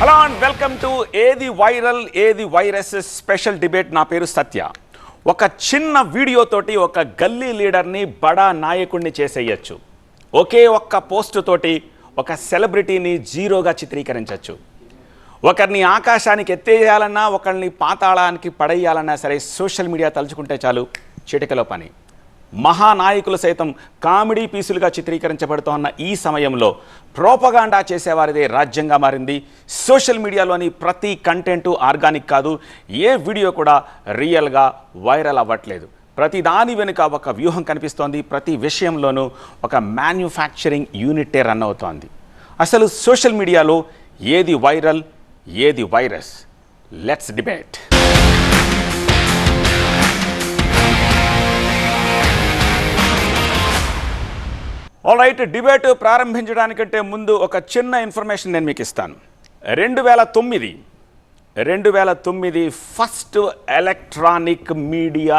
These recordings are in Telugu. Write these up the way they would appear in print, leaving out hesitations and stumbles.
హలో అండ్ వెల్కమ్ టు ఏది వైరల్ ఏది వైరస్ స్పెషల్ డిబేట్. నా పేరు సత్య. ఒక చిన్న వీడియోతోటి ఒక గల్లీ లీడర్ని బడా నాయకుడిని చేసేయచ్చు. ఒకే ఒక్క పోస్ట్ తోటి ఒక సెలబ్రిటీని జీరోగా చిత్రీకరించవచ్చు. ఒకరిని ఆకాశానికి ఎత్తేయాలన్నా ఒకరిని పాతాళానికి పడేయాలన్నా సరే సోషల్ మీడియా తలుచుకుంటే చాలు, చిటికలో పని. మహానాయకులు సైతం కామెడీ పీసులుగా చిత్రీకరించబడుతున్న ఈ సమయంలో ప్రోపగాండా చేసేవారిదే రాజ్యంగా మారింది. సోషల్ మీడియాలోని ప్రతి కంటెంటు ఆర్గానిక్ కాదు, ఏ వీడియో కూడా రియల్గా వైరల్ అవ్వట్లేదు. ప్రతి దాని వెనుక ఒక వ్యూహం కనిపిస్తోంది, ప్రతి విషయంలోనూ ఒక మ్యానుఫ్యాక్చరింగ్ యూనిటే రన్ అవుతోంది. అసలు సోషల్ మీడియాలో ఏది వైరల్ ఏది virus? Let's debate. Alright, debate ప్రారంభించడానికంటే ముందు ఒక చిన్న ఇన్ఫర్మేషన్ నేను మీకు ఇస్తాను. 2009 ఫస్ట్ ఎలక్ట్రానిక్ మీడియా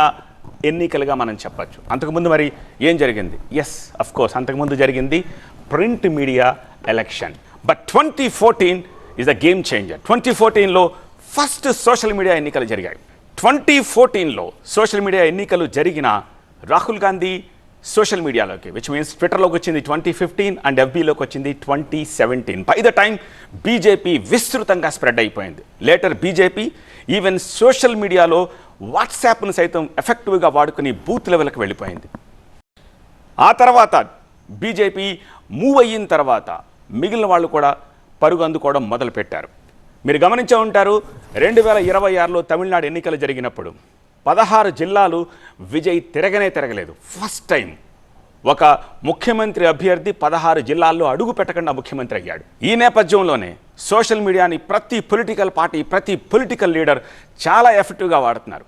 ఎన్నికలుగా మనం చెప్పచ్చు. అంతకుముందు మరి ఏం జరిగింది? ఎస్, అఫ్ కోర్స్ అంతకుముందు జరిగింది print media election. But 2014 is a game changer. 2014లో ఫస్ట్ సోషల్ మీడియా ఎన్నికలు జరిగాయి. 2014లో సోషల్ మీడియా ఎన్నికలు జరిగిన రాహుల్ గాంధీ సోషల్ మీడియాలోకి, విచ్ మీన్స్ ట్విట్టర్లోకి వచ్చింది 2015 అండ్ ఎఫ్బీలోకి వచ్చింది 2017. బై ద టైం బీజేపీ విస్తృతంగా స్ప్రెడ్ అయిపోయింది. లేటర్ బీజేపీ ఈవెన్ సోషల్ మీడియాలో వాట్సాప్ను సైతం ఎఫెక్టివ్గా వాడుకుని బూత్ లెవెల్కి వెళ్ళిపోయింది. ఆ తర్వాత బీజేపీ మూవ్ అయిన తర్వాత మిగిలిన వాళ్ళు కూడా పరుగు అందుకోవడం మొదలుపెట్టారు. మీరు గమనించే ఉంటారు, 2026లో తమిళనాడు ఎన్నికలు జరిగినప్పుడు 16 జిల్లాలు విజయ్ తిరగలేదు. ఫస్ట్ టైం ఒక ముఖ్యమంత్రి అభ్యర్థి 16 జిల్లాల్లో అడుగు పెట్టకుండా ముఖ్యమంత్రి అయ్యాడు. ఈ నేపథ్యంలోనే సోషల్ మీడియాని ప్రతి పొలిటికల్ పార్టీ, ప్రతి పొలిటికల్ లీడర్ చాలా ఎఫెక్టివ్గా వాడుతున్నారు.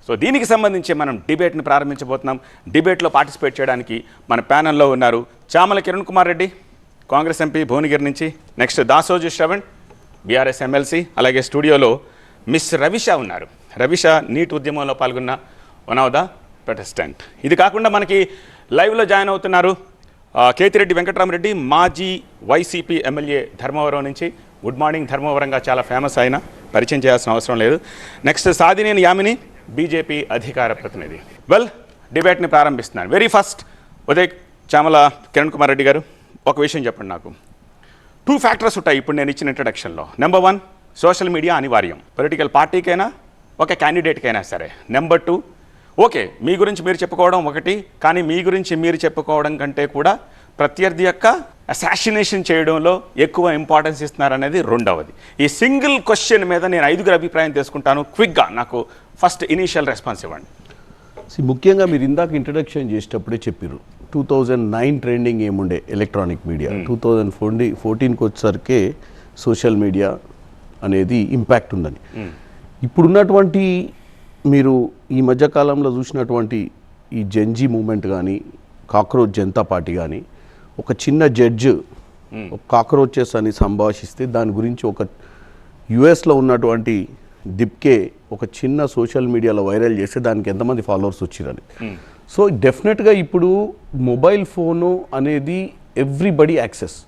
సో దీనికి సంబంధించి మనం డిబేట్ని ప్రారంభించబోతున్నాం. డిబేట్లో పార్టిసిపేట్ చేయడానికి మన ప్యానెల్లో ఉన్నారు చామల కిరణ్ కుమార్ రెడ్డి, కాంగ్రెస్ ఎంపీ భువనగిరి నుంచి. Next Dasoju Shravan, BRS MLC. అలాగే స్టూడియోలో మిస్ రవిష ఉన్నారు. రవిష నీట్ ఉద్యమంలో పాల్గొన్న వన్ ఆఫ్ ద ప్రొటెస్టెంట్. ఇది కాకుండా మనకి లైవ్లో జాయిన్ అవుతున్నారు కేతిరెడ్డి వెంకటరామరెడ్డి, మాజీ వైసీపీ ఎమ్మెల్యే ధర్మవరం నుంచి. Good morning. ధర్మవరంగా చాలా ఫేమస్ అయిన, పరిచయం చేయాల్సిన అవసరం లేదు. నెక్స్ట్ సాదినేని యామిని, బీజేపీ అధికార ప్రతినిధి. వెల్, డిబేట్ని ప్రారంభిస్తున్నాను. వెరీ ఫస్ట్ ఉదయ్ చామల కిరణ్ కుమార్ రెడ్డి గారు, ఒక విషయం చెప్పండి. నాకు 2 ఫ్యాక్టర్స్ ఉంటాయి ఇప్పుడు నేను ఇచ్చిన ఇంట్రడక్షన్లో. నెంబర్ 1, సోషల్ మీడియా అనివార్యం పొలిటికల్ పార్టీకైనా ఒక క్యాండిడేట్కైనా సరే. నెంబర్ 2, ఓకే మీ గురించి మీరు చెప్పుకోవడం ఒకటి, కానీ మీ గురించి మీరు చెప్పుకోవడం కంటే కూడా ప్రత్యర్థి యొక్క అసాసినేషన్ చేయడంలో ఎక్కువ ఇంపార్టెన్స్ ఇస్తున్నారనేది రెండవది. ఈ సింగిల్ క్వశ్చన్ మీద నేను 5 అభిప్రాయం తీసుకుంటాను. క్విక్గా నాకు ఫస్ట్ ఇనీషియల్ రెస్పాన్స్ ఇవ్వండి. ముఖ్యంగా మీరు ఇందాక ఇంట్రడక్షన్ చేసేటప్పుడే చెప్పారు 2009 ట్రెండింగ్ ఏముండే ఎలక్ట్రానిక్ మీడియా, 2014కి వచ్చేసరికి సోషల్ మీడియా అనేది ఇంపాక్ట్ ఉందని. ఇప్పుడున్నటువంటి మీరు ఈ మధ్యకాలంలో చూసినటువంటి ఈ జెన్జీ మూమెంట్ కానీ, కాక్రోచ్ జనతా పార్టీ కానీ, ఒక చిన్న జడ్జ్ కాక్రోచెస్ అని సంభాషిస్తే దాని గురించి ఒక యుఎస్లో ఉన్నటువంటి దిప్కే ఒక చిన్న సోషల్ మీడియాలో వైరల్ చేస్తే దానికి ఎంతమంది ఫాలోవర్స్ వచ్చిరని. సో డెఫినెట్గా ఇప్పుడు మొబైల్ ఫోను అనేది ఎవ్రీబడి యాక్సెస్.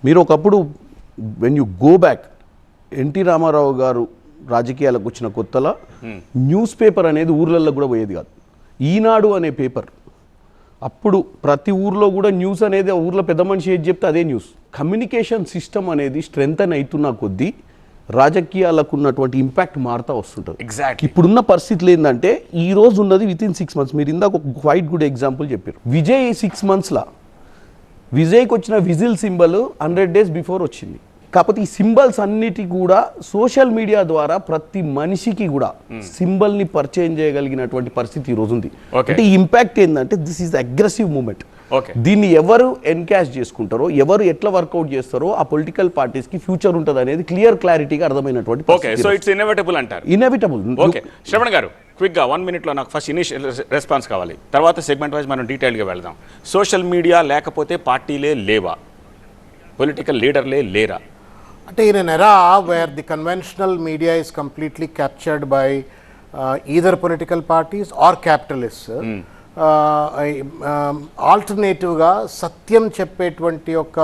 మీరు ఒకప్పుడు when you go back, NT Rama Rao గారు రాజకీయాలకు వచ్చిన కొత్తలో న్యూస్ పేపర్ అనేది ఊర్లలో కూడా పోయేది కాదు. ఈనాడు అనే పేపర్, అప్పుడు ప్రతి ఊర్లో కూడా న్యూస్ అనేది ఆ ఊర్లో పెద్ద మనిషి ఏది చెప్తే అదే న్యూస్. కమ్యూనికేషన్ సిస్టమ్ అనేది స్ట్రెంగ్తన్ అవుతున్న కొద్దీ రాజకీయాలకు ఉన్నటువంటి ఇంపాక్ట్ మారుతూ వస్తుంటుంది. ఎగ్జాక్ట్లీ. ఇప్పుడున్న పరిస్థితులు ఏంటంటే ఈ రోజు ఉన్నది వితిన్ 6 months. మీరు ఇందాక ఒక క్వైట్ గుడ్ ఎగ్జాంపుల్ చెప్పారు. విజయ్ 6 monthsలా విజయ్కి వచ్చిన విజిల్ సింబల్ 100 days బిఫోర్ వచ్చింది. కాకపోతే ఈ సింబల్స్ అన్నిటి కూడా సోషల్ మీడియా ద్వారా ప్రతి మనిషికి కూడా సింబల్ని పరిచయం చేయగలిగినటువంటి పరిస్థితి ఈ రోజు ఉంది. అంటే ఈ ఇంపాక్ట్ ఏంటంటే దిస్ ఈజ్ అగ్రెసివ్ మూమెంట్. దీన్ని ఎవరు ఎన్కాష్ చేసుకుంటారో, ఎవరు ఎట్లా వర్కౌట్ చేస్తారో ఆ పొలిటికల్ పార్టీస్ కి ఫ్యూచర్ ఉంటుంది అనేది క్లారిటీగా అర్థమైనటువంటి. సో ఇట్స్ ఇన్ఎవిటబుల్ అంటారు. ఇన్ఎవిటబుల్. ఓకే శ్రవణ్ గారు, క్విక్గా 1 minute నాకు ఫస్ట్ ఇనిషియల్ రెస్పాన్స్ కావాలి, తర్వాత సెగ్మెంట్ వైజ్ మనం డీటెయిల్గా వెళ్దాం. సోషల్ మీడియా లేకపోతే పార్టీలే లేవా, పొలిటికల్ లీడర్లే లేరా? In an era where the conventional media is completely captured by either political parties or capitalists, ఆల్టర్నేటివ్గా సత్యం చెప్పేటువంటి ఒక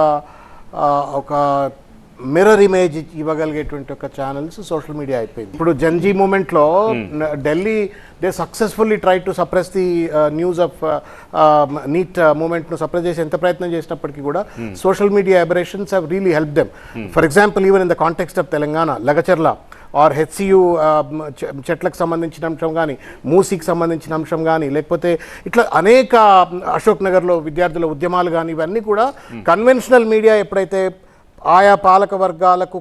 మిర్రర్ ఇమేజ్ ఇవ్వగలిగేటువంటి ఒక ఛానల్స్ సోషల్ మీడియా అయిపోయింది. ఇప్పుడు జన్జీ మూమెంట్లో Delhi they successfully try to suppress the news of NEET మూమెంట్ను సప్రెస్ చేసి ఎంత ప్రయత్నం చేసినప్పటికీ కూడా social media aberrations have really help them. For example even in the context of Telangana, Lagacharla or HCU చెట్లకు సంబంధించిన అంశం కానీ, మూసీకి సంబంధించిన అంశం కానీ, లేకపోతే ఇట్లా అనేక అశోక్ నగర్లో విద్యార్థుల ఉద్యమాలు కానీ, ఇవన్నీ కూడా కన్వెన్షనల్ మీడియా ఎప్పుడైతే ఆయా పాలక వర్గాలకు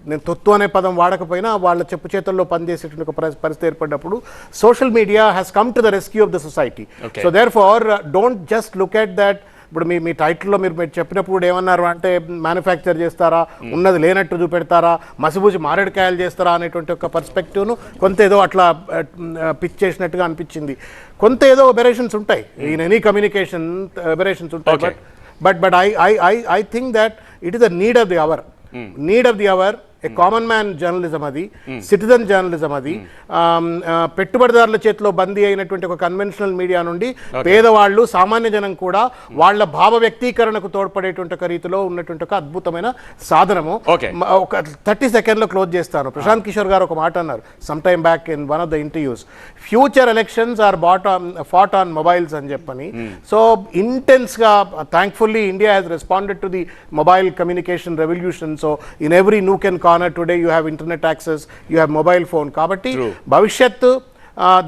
నేను తొత్తు అనే పదం వాడకపోయినా వాళ్ళ చెప్పు చేతుల్లో పనిచేసేటువంటి ఒక పరిస్థితి ఏర్పడినప్పుడు social media has come to the rescue of the society. So therefore don't just look at that. ఇప్పుడు మీ టైటిల్లో మీరు చెప్పినప్పుడు ఏమన్నారు అంటే మ్యానుఫ్యాక్చర్ చేస్తారా, ఉన్నది లేనట్టు చూపెడతారా, మసిబూసి మారేడుకాయలు చేస్తారా అనేటువంటి ఒక పర్స్పెక్టివ్ను కొంత ఏదో అట్లా పిచ్ చేసినట్టుగా అనిపించింది. కొంత ఏదో అబరేషన్స్ ఉంటాయి, ఇన్ ఎనీ కమ్యూనికేషన్ అబరేషన్స్ ఉంటాయి. But I think that it is the need of the hour. Need of the hour a common man journalism అది, సిటిజన్ జర్నలిజం అది. పెట్టుబడిదారుల చేతిలో బందీ అయినటువంటి ఒక కన్వెన్షనల్ మీడియా నుండి పేదవాళ్ళు, సామాన్య జనం కూడా వాళ్ళ భావ వ్యక్తీకరణకు తోడ్పడేటువంటి ఒక రీతిలో ఉన్నటువంటి ఒక అద్భుతమైన సాధనము. ఒక 30 సెకండ్లో క్లోజ్ చేస్తాను. ప్రశాంత్ కిషోర్ గారు ఒక మాట అన్నారు some time back in one of the interviews, future elections are fought on mobiles అని చెప్పని. సో ఇంటెన్స్గా thankfully India has responded to the mobile communication revolution. So in every nook and corner today you have internet access, you have mobile phone. కాబట్టి భవిష్యత్తు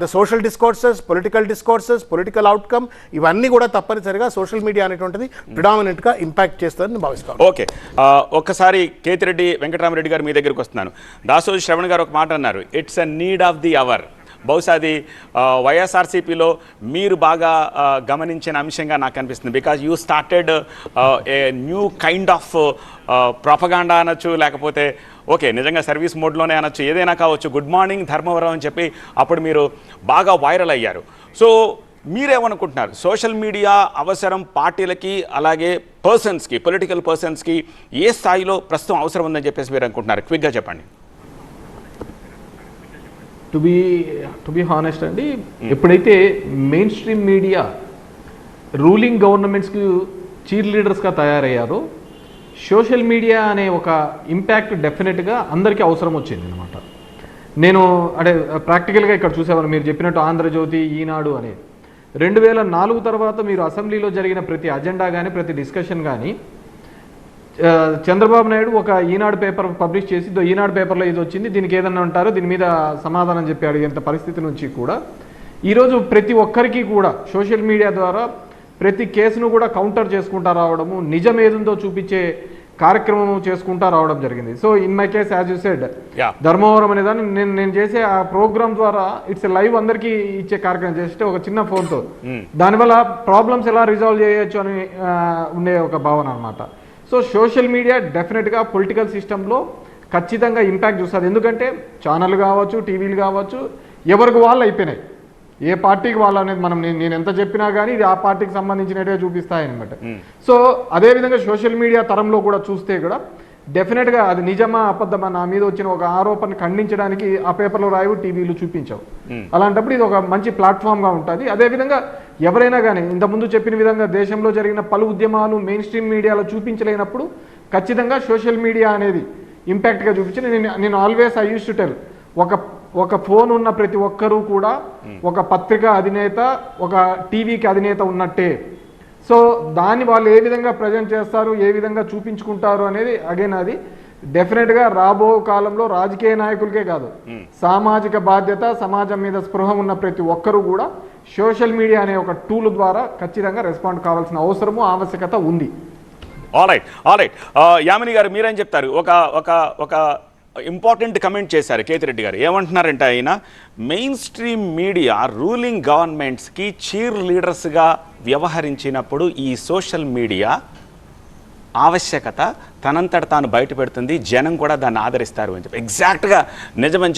the social discourses, political discourses, political outcome ఇవన్నీ కూడా తప్పనిసరిగా సోషల్ మీడియా అనేటువంటిది ప్రిడామినెంట్గా ఇంపాక్ట్ చేస్తుందని భావిస్తాను. ఓకే, ఒక్కసారి కేతిరెడ్డి వెంకటరామరెడ్డి గారు మీ దగ్గరికి వస్తున్నాను. దాసోజు శ్రవణ్ గారు ఒక మాట అన్నారు, it's a need of the hour. బహుశా అది వైఎస్ఆర్సీపీలో మీరు బాగా గమనించిన అంశంగా నాకు అనిపిస్తుంది. Because you started a new kind of propaganda అనొచ్చు, లేకపోతే ఓకే నిజంగా సర్వీస్ మోడ్లోనే అనొచ్చు, ఏదైనా కావచ్చు. గుడ్ మార్నింగ్ ధర్మవరం అని చెప్పి అప్పుడు మీరు బాగా వైరల్ అయ్యారు. సో మీరేమనుకుంటున్నారు, సోషల్ మీడియా అవసరం పార్టీలకి అలాగే పర్సన్స్కి, పొలిటికల్ పర్సన్స్కి ఏ స్థాయిలో ప్రస్తుతం అవసరం ఉందని చెప్పేసి మీరు అనుకుంటున్నారు? క్విక్గా చెప్పండి. టు బీ హానెస్ట్ అండి, ఎప్పుడైతే మెయిన్ స్ట్రీమ్ మీడియా రూలింగ్ గవర్నమెంట్స్కి చీర్ లీడర్స్గా తయారయ్యారో సోషల్ మీడియా అనే ఒక ఇంపాక్ట్ డెఫినెట్గా అందరికీ అవసరం వచ్చింది అనమాట. నేను అంటే ప్రాక్టికల్గా ఇక్కడ చూసేవారు మీరు చెప్పినట్టు ఆంధ్రజ్యోతి, ఈనాడు అనేది 2004 తర్వాత మీరు అసెంబ్లీలో జరిగిన ప్రతి అజెండా కానీ ప్రతి డిస్కషన్ కానీ చంద్రబాబు నాయుడు ఒక ఈనాడు పేపర్ పబ్లిష్ చేసి ఈనాడు పేపర్లో ఇది వచ్చింది, దీనికి ఏదన్నా ఉంటారో దీని మీద సమాధానం చెప్పి అడిగేంత పరిస్థితి నుంచి కూడా ఈరోజు ప్రతి ఒక్కరికి కూడా సోషల్ మీడియా ద్వారా ప్రతి కేసును కూడా కౌంటర్ చేసుకుంటా రావడము, నిజం ఏదుందో చూపించే కార్యక్రమం చేసుకుంటా రావడం జరిగింది. So in my case as you said Dharmavaram అనేదాన్ని నేను చేసే ఆ ప్రోగ్రామ్ ద్వారా ఇట్స్ లైవ్ అందరికీ ఇచ్చే కార్యక్రమం చేస్తే ఒక చిన్న ఫోన్తో దానివల్ల ప్రాబ్లమ్స్ ఎలా రిజాల్వ్ చేయొచ్చు అని ఉండే ఒక భావన అనమాట. సో సోషల్ మీడియా డెఫినెట్గా పొలిటికల్ సిస్టంలో ఖచ్చితంగా ఇంపాక్ట్ చూస్తుంది. ఎందుకంటే ఛానల్ కావచ్చు, టీవీలు కావచ్చు, ఎవరికి వాళ్ళు అయిపోయినాయి. ఏ పార్టీకి వాళ్ళు అనేది నేను ఎంత చెప్పినా కానీ ఇది ఆ పార్టీకి సంబంధించినట్టుగా చూపిస్తాయన్నమాట. సో అదేవిధంగా సోషల్ మీడియా తరంలో కూడా చూస్తే కూడా డెఫినెట్గా అది నిజమా అబద్ధమా నా మీద వచ్చిన ఒక ఆరోపణ ఖండించడానికి ఆ పేపర్లో రాయవు, టీవీలు చూపించవు. అలాంటప్పుడు ఇది ఒక మంచి ప్లాట్ఫామ్గా ఉంటుంది. అదేవిధంగా ఎవరైనా కానీ ఇంతకుముందు చెప్పిన విధంగా దేశంలో జరిగిన పలు ఉద్యమాలు మెయిన్ స్ట్రీమ్ మీడియాలో చూపించలేనప్పుడు ఖచ్చితంగా సోషల్ మీడియా అనేది ఇంపాక్ట్గా చూపించి నేను always I use to tell, ఒక ఫోన్ ఉన్న ప్రతి ఒక్కరూ కూడా ఒక పత్రిక అధినేత, ఒక టీవీకి అధినేత ఉన్నట్టే. సో దాన్ని వాళ్ళు ఏ విధంగా ప్రజెంట్ చేస్తారు, ఏ విధంగా చూపించుకుంటారు అనేది అగైన్ అది డెఫినెట్గా రాబో కాలంలో రాజకీయ నాయకులకే కాదు, సామాజిక బాధ్యత, సమాజం మీద స్పృహ ఉన్న ప్రతి ఒక్కరూ కూడా సోషల్ మీడియా అనే ఒక టూల్ ద్వారా ఖచ్చితంగా రెస్పాండ్ కావాల్సిన అవసరము, ఆవశ్యకత ఉంది. ఆల్రైట్ యామిని గారు మీరేం చెప్తారు? ఒక ఇంపార్టెంట్ కమెంట్ చేశారు కేతిరెడ్డి గారు. ఏమంటున్నారంటే ఆయన మెయిన్ స్ట్రీమ్ మీడియా రూలింగ్ గవర్నమెంట్స్కి చీర్ లీడర్స్గా వ్యవహరించినప్పుడు ఈ సోషల్ మీడియా ఆవశ్యకత తనంతట తాను బయట పెడుతుంది, జనం కూడా దాన్ని ఆదరిస్తారు అని చెప్పి ఎగ్జాక్ట్గా నిజమని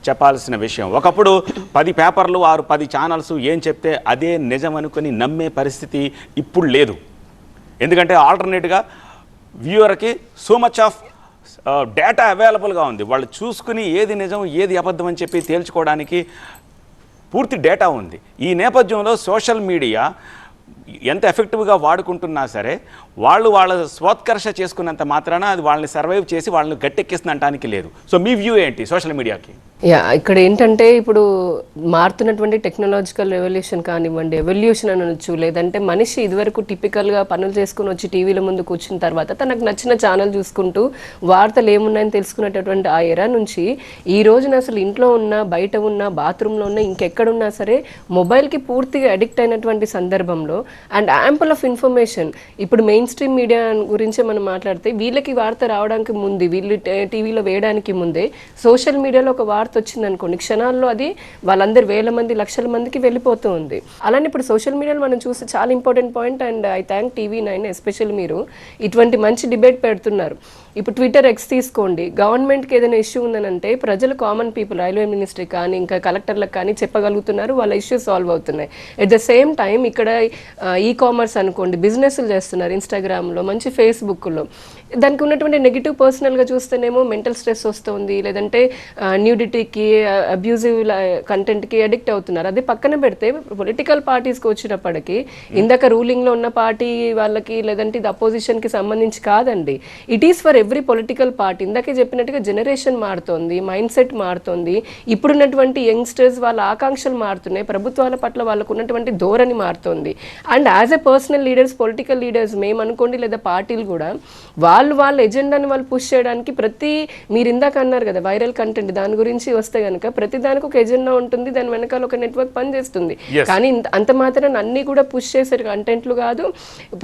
చెప్పాల్సిన విషయం. ఒకప్పుడు 10 పేపర్లు 10 ఛానల్స్ ఏం చెప్తే అదే నిజం అనుకుని నమ్మే పరిస్థితి ఇప్పుడు లేదు. ఎందుకంటే ఆల్టర్నేట్గా వ్యూవర్కి సో మచ్ ఆఫ్ డేటా అవైలబుల్గా ఉంది. వాళ్ళు చూసుకుని ఏది నిజం ఏది అబద్ధం అని చెప్పి తేల్చుకోవడానికి పూర్తి డేటా ఉంది. ఈ నేపథ్యంలో సోషల్ మీడియా ఎంత ఎఫెక్టివ్గా వాడుకుంటున్నా సరే వాళ్ళ స్వోత్కర్ష చేసుకున్నంత మాత్రాన అది వాళ్ళని సర్వైవ్ చేసి వాళ్ళని గట్టెక్కిస్తుంది అంటానికి లేదు. సో మీ వ్యూ ఏంటి సోషల్ మీడియాకి? ఇక్కడ ఏంటంటే ఇప్పుడు మారుతున్నటువంటి టెక్నాలజికల్ రెవల్యూషన్ కానివ్వండి, ఎవల్యూషన్ అనొచ్చు, లేదంటే మనిషి ఇదివరకు టిపికల్గా పనులు చేసుకుని వచ్చి టీవీల ముందు కూర్చున్న తర్వాత తనకు నచ్చిన ఛానల్ చూసుకుంటూ వార్తలు ఏమున్నాయని తెలుసుకునేటటువంటి ఆ ఎరా నుంచి ఈ రోజున అసలు ఇంట్లో ఉన్న, బయట ఉన్న, బాత్రూంలో ఉన్న, ఇంకెక్కడున్నా సరే మొబైల్కి పూర్తిగా అడిక్ట్ అయినటువంటి సందర్భంలో అండ్ యాంపుల్ ఆఫ్ ఇన్ఫర్మేషన్. ఇప్పుడు మెయిన్ స్ట్రీమ్ మీడియా గురించే మనం మాట్లాడితే వీళ్ళకి వార్త రావడానికి ముందు, వీళ్ళు టీవీలో వేయడానికి ముందే సోషల్ మీడియాలో ఒక వార్త వచ్చింది అనుకోండి, క్షణాల్లో అది వాళ్ళందరూ వేల మంది, లక్షల మందికి వెళ్ళిపోతూ ఉంది. అలానే ఇప్పుడు సోషల్ మీడియాలో మనం చూస్తే చాలా important point, and I thank TV9 especially మీరు ఇటువంటి మంచి డిబేట్ పెడుతున్నారు. ఇప్పుడు ట్విట్టర్ ఎక్స్ తీసుకోండి, గవర్నమెంట్కి ఏదైనా ఇష్యూ ఉందనంటే ప్రజలు, కామన్ పీపుల్, రైల్వే మినిస్ట్రీ కానీ ఇంకా కలెక్టర్లకు కానీ చెప్పగలుగుతున్నారు, వాళ్ళ ఇష్యూ సాల్వ్ అవుతున్నాయి. ఎట్ ద సేమ్ టైం ఇక్కడ కామర్స్ అనుకోండి, బిజినెస్లు చేస్తున్నారు ఇన్స్టాగ్రామ్లో, మంచి ఫేస్బుక్లో. దానికి ఉన్నటువంటి నెగిటివ్ పర్సనల్గా చూస్తేనేమో మెంటల్ స్ట్రెస్ వస్తుంది, లేదంటే న్యూడిటీకి, అబ్యూజివ్ కంటెంట్కి అడిక్ట్ అవుతున్నారు. అది పక్కన పెడితే పొలిటికల్ పార్టీస్కి వచ్చినప్పటికీ ఇందాక రూలింగ్లో ఉన్న పార్టీ వాళ్ళకి, లేదంటే ఇది అపోజిషన్కి సంబంధించి కాదండి. It is for every political party. ఇందాకే చెప్పినట్టుగా జనరేషన్ మారుతోంది, మైండ్ సెట్ మారుతోంది, ఇప్పుడున్నటువంటి యంగ్స్టర్స్ వాళ్ళ ఆకాంక్షలు మారుతున్నాయి, ప్రభుత్వాల పట్ల వాళ్ళకు ఉన్నటువంటి ధోరణి మారుతోంది. And as a personal leaders, political leaders మేము అనుకోండి, లేదా పార్టీలు కూడా వాళ్ళ ఎజెండాని వాళ్ళు పుష్ చేయడానికి మీరు ఇందాక అన్నారు కదా వైరల్ కంటెంట్, దాని గురించి వస్తే కనుక ప్రతి దానికి ఒక ఎజెండా ఉంటుంది, దాని వెనకాల ఒక నెట్వర్క్ పనిచేస్తుంది. కానీ అంత మాత్రం అన్ని కూడా పుష్ చేసే కంటెంట్లు కాదు.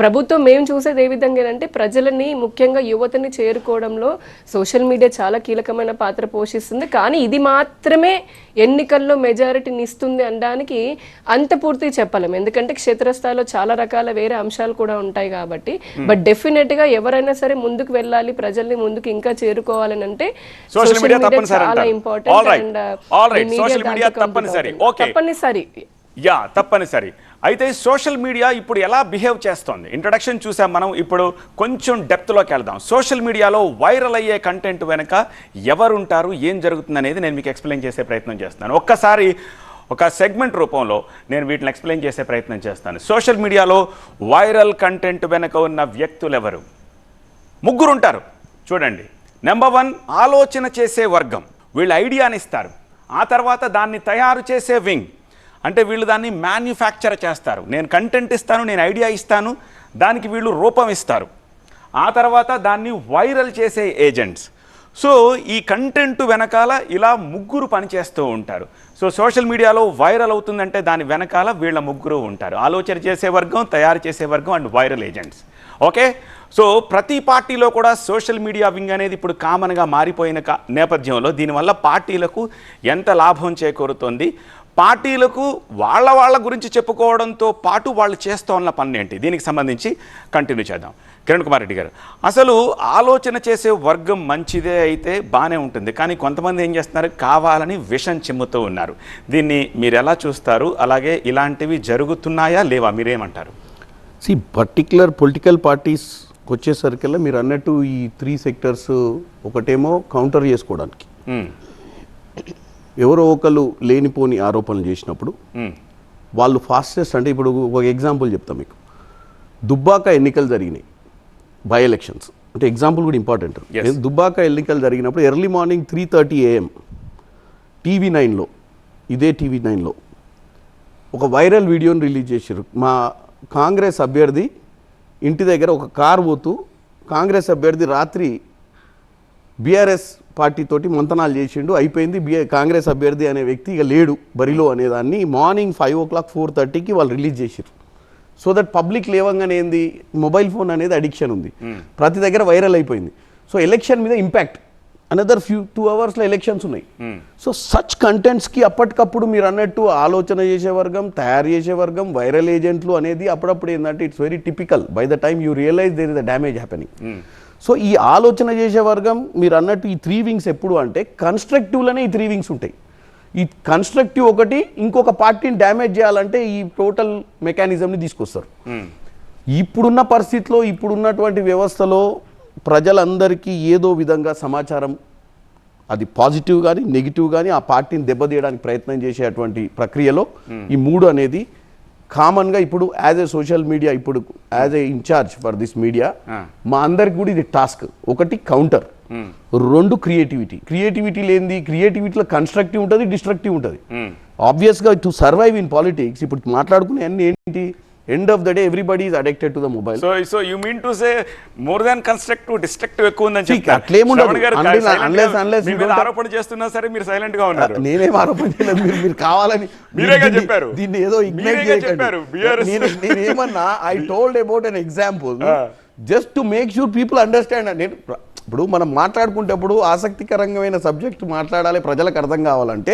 ప్రభుత్వం మేము చూసేది ఏ విధంగా అంటే ప్రజలని, ముఖ్యంగా యువతని చేరుకోవడంలో సోషల్ మీడియా చాలా కీలకమైన పాత్ర పోషిస్తుంది. కానీ ఇది మాత్రమే ఎన్నికల్లో మెజారిటీని ఇస్తుంది అనడానికి అంత పూర్తిగా చెప్పలేము, ఎందుకంటే క్షేత్రస్థాయిలో చాలా రకాల వేరే అంశాలు కూడా ఉంటాయి కాబట్టి. బట్ డెఫినెట్గా ఎవరైనా సరే ముందుకు వెళ్ళాలి, ప్రజల్ని ముందుకు ఇంకా చేరుకోవాలని అంటే సోషల్ మీడియా చాలా ఇంపార్టెంట్. అండ్ సోషల్ మీడియా తప్పనిసరి. అయితే సోషల్ మీడియా ఇప్పుడు ఎలా బిహేవ్ చేస్తోంది? ఇంట్రడక్షన్ చూసాం మనం, ఇప్పుడు కొంచెం డెప్త్లోకి వెళ్దాం. సోషల్ మీడియాలో వైరల్ అయ్యే కంటెంట్ వెనుక ఎవరుంటారు, ఏం జరుగుతుంది అనేది నేను మీకు ఎక్స్ప్లెయిన్ చేసే ప్రయత్నం చేస్తున్నాను. ఒక్కసారి ఒక సెగ్మెంట్ రూపంలో నేను వీటిని ఎక్స్ప్లెయిన్ చేసే ప్రయత్నం చేస్తాను. సోషల్ మీడియాలో వైరల్ కంటెంట్ వెనుక ఉన్న వ్యక్తులు ఎవరు? ముగ్గురు ఉంటారు చూడండి. నెంబర్ 1, ఆలోచన చేసే వర్గం. వీళ్ళు ఐడియాని ఇస్తారు, ఆ తర్వాత దాన్ని తయారు చేసే వింగ్, అంటే వీళ్ళు దాన్ని మ్యానుఫ్యాక్చర్ చేస్తారు. నేను కంటెంట్ ఇస్తాను, నేను ఐడియా ఇస్తాను, దానికి వీళ్ళు రూపం ఇస్తారు, ఆ తర్వాత దాన్ని వైరల్ చేసే ఏజెంట్స్. సో ఈ కంటెంట్ వెనకాల ఇలా ముగ్గురు పనిచేస్తూ ఉంటారు. సో సోషల్ మీడియాలో వైరల్ అవుతుందంటే దాని వెనకాల వీళ్ళ ముగ్గురు ఉంటారు, ఆలోచన చేసే వర్గం, తయారు చేసే వర్గం and viral agents. Okay, so ప్రతి పార్టీలో కూడా సోషల్ మీడియా వింగ్ అనేది ఇప్పుడు కామన్గా మారిపోయిన నేపథ్యంలో దీనివల్ల పార్టీలకు ఎంత లాభం చేకూరుతుంది, పార్టీలకు వాళ్ళ గురించి చెప్పుకోవడంతో పాటు వాళ్ళు చేస్తూ ఉన్న పని ఏంటి, దీనికి సంబంధించి కంటిన్యూ చేద్దాం. కిరణ్ కుమార్ రెడ్డి గారు, అసలు ఆలోచన చేసే వర్గం మంచిదే అయితే బాగానే ఉంటుంది, కానీ కొంతమంది ఏం చేస్తున్నారు, కావాలని విషం చిమ్ముతూ ఉన్నారు. దీన్ని మీరు ఎలా చూస్తారు? అలాగే ఇలాంటివి జరుగుతున్నాయా లేవా, మీరేమంటారు? పర్టికులర్ పొలిటికల్ పార్టీస్కి వచ్చేసరికల్లా మీరు అన్నట్టు ఈ 3 సెక్టర్స్, ఒకటేమో కౌంటర్ చేసుకోవడానికి ఎవరో ఒకళ్ళు లేనిపోని ఆరోపణలు చేసినప్పుడు వాళ్ళు ఫాస్టెస్ట్, అంటే ఇప్పుడు ఒక ఎగ్జాంపుల్ చెప్తాం మీకు. దుబ్బాక ఎన్నికలు జరిగినాయి, బై ఎలక్షన్స్, అంటే ఎగ్జాంపుల్ కూడా ఇంపార్టెంట్. దుబ్బాక ఎన్నికలు జరిగినప్పుడు ఎర్లీ మార్నింగ్ 3:30 AM TV9లో, ఇదే TV9లో ఒక వైరల్ వీడియోని రిలీజ్ చేశారు. మా కాంగ్రెస్ అభ్యర్థి ఇంటి దగ్గర ఒక కారు పోతూ కాంగ్రెస్ అభ్యర్థి రాత్రి బీఆర్ఎస్ పార్టీతోటి మంతనాలు చేసిండు, అయిపోయింది, కాంగ్రెస్ అభ్యర్థి అనే వ్యక్తి ఇక లేడు బరిలో అనేదాన్ని మార్నింగ్ 5 o'clock 4:30కి వాళ్ళు రిలీజ్ చేశారు. సో దట్ పబ్లిక్ లేవంగానే ఏంది, మొబైల్ ఫోన్ అనేది అడిక్షన్ ఉంది, ప్రతి దగ్గర వైరల్ అయిపోయింది. సో ఎలక్షన్ మీద ఇంపాక్ట్, అనదర్ 2 అవర్స్లో ఎలక్షన్స్ ఉన్నాయి. సో సచ్ కంటెంట్స్కి అప్పటికప్పుడు మీరు అన్నట్టు ఆలోచన చేసే వర్గం, తయారు చేసే వర్గం, వైరల్ ఏజెంట్లు అనేది అప్పుడప్పుడు ఏంటంటే it's very typical. By the time you realise there is a damage happening. So ఈ ఆలోచన చేసే వర్గం, మీరు అన్నట్టు ఈ 3 వింగ్స్ ఎప్పుడు అంటే కన్స్ట్రక్టివ్లోనే ఈ 3 వింగ్స్ ఉంటాయి. ఈ కన్స్ట్రక్టివ్ ఒకటి, ఇంకొక పార్టీని డ్యామేజ్ చేయాలంటే ఈ టోటల్ మెకానిజంని తీసుకొస్తారు. ఇప్పుడున్న పరిస్థితిలో, ఇప్పుడున్నటువంటి వ్యవస్థలో ప్రజలందరికీ ఏదో విధంగా సమాచారం, అది పాజిటివ్ కానీ నెగిటివ్ కానీ, ఆ పార్టీని దెబ్బతీయడానికి ప్రయత్నం చేసేటువంటి ప్రక్రియలో ఈ 3 అనేది కామన్గా ఇప్పుడు యాజ్ ఏ సోషల్ మీడియా, ఇప్పుడు as a incharge for this media, మా అందరికి కూడా ఇది టాస్క్. ఒకటి కౌంటర్, రెండు క్రియేటివిటీ లేనిది, క్రియేటివిటీలో కన్స్ట్రక్టివ్ ఉంటుంది, డిస్ట్రక్టివ్ ఉంటుంది. ఆబ్వియస్గా టు సర్వైవ్ ఇన్ పాలిటిక్స్ ఇప్పుడు మాట్లాడుకునే అన్ని ఏంటి, end of the day everybody is addicted to the mobile. So you mean to say more than constructive destructive ఎక్కువ ఉందని చెప్తారు. అట్లేముండదు. మీ మీద ఆరోపణ చేస్తున్నా సరే మీరు సైలెంట్ గా ఉన్నారు. నేనేం ఆరోపణ చేయలేదు, మీరు కావాలని మీరేగా చెప్పారు. దీన్ని ఏదో ఇగ్నైట్ చేయకండి. నేనేమన్నా I told about an example just to make sure people understand. నేను ఇప్పుడు మనం మాట్లాడుకుంటప్పుడు ఆసక్తికరమైన సబ్జెక్ట్ మాట్లాడాలి, ప్రజలకు అర్థం కావాలంటే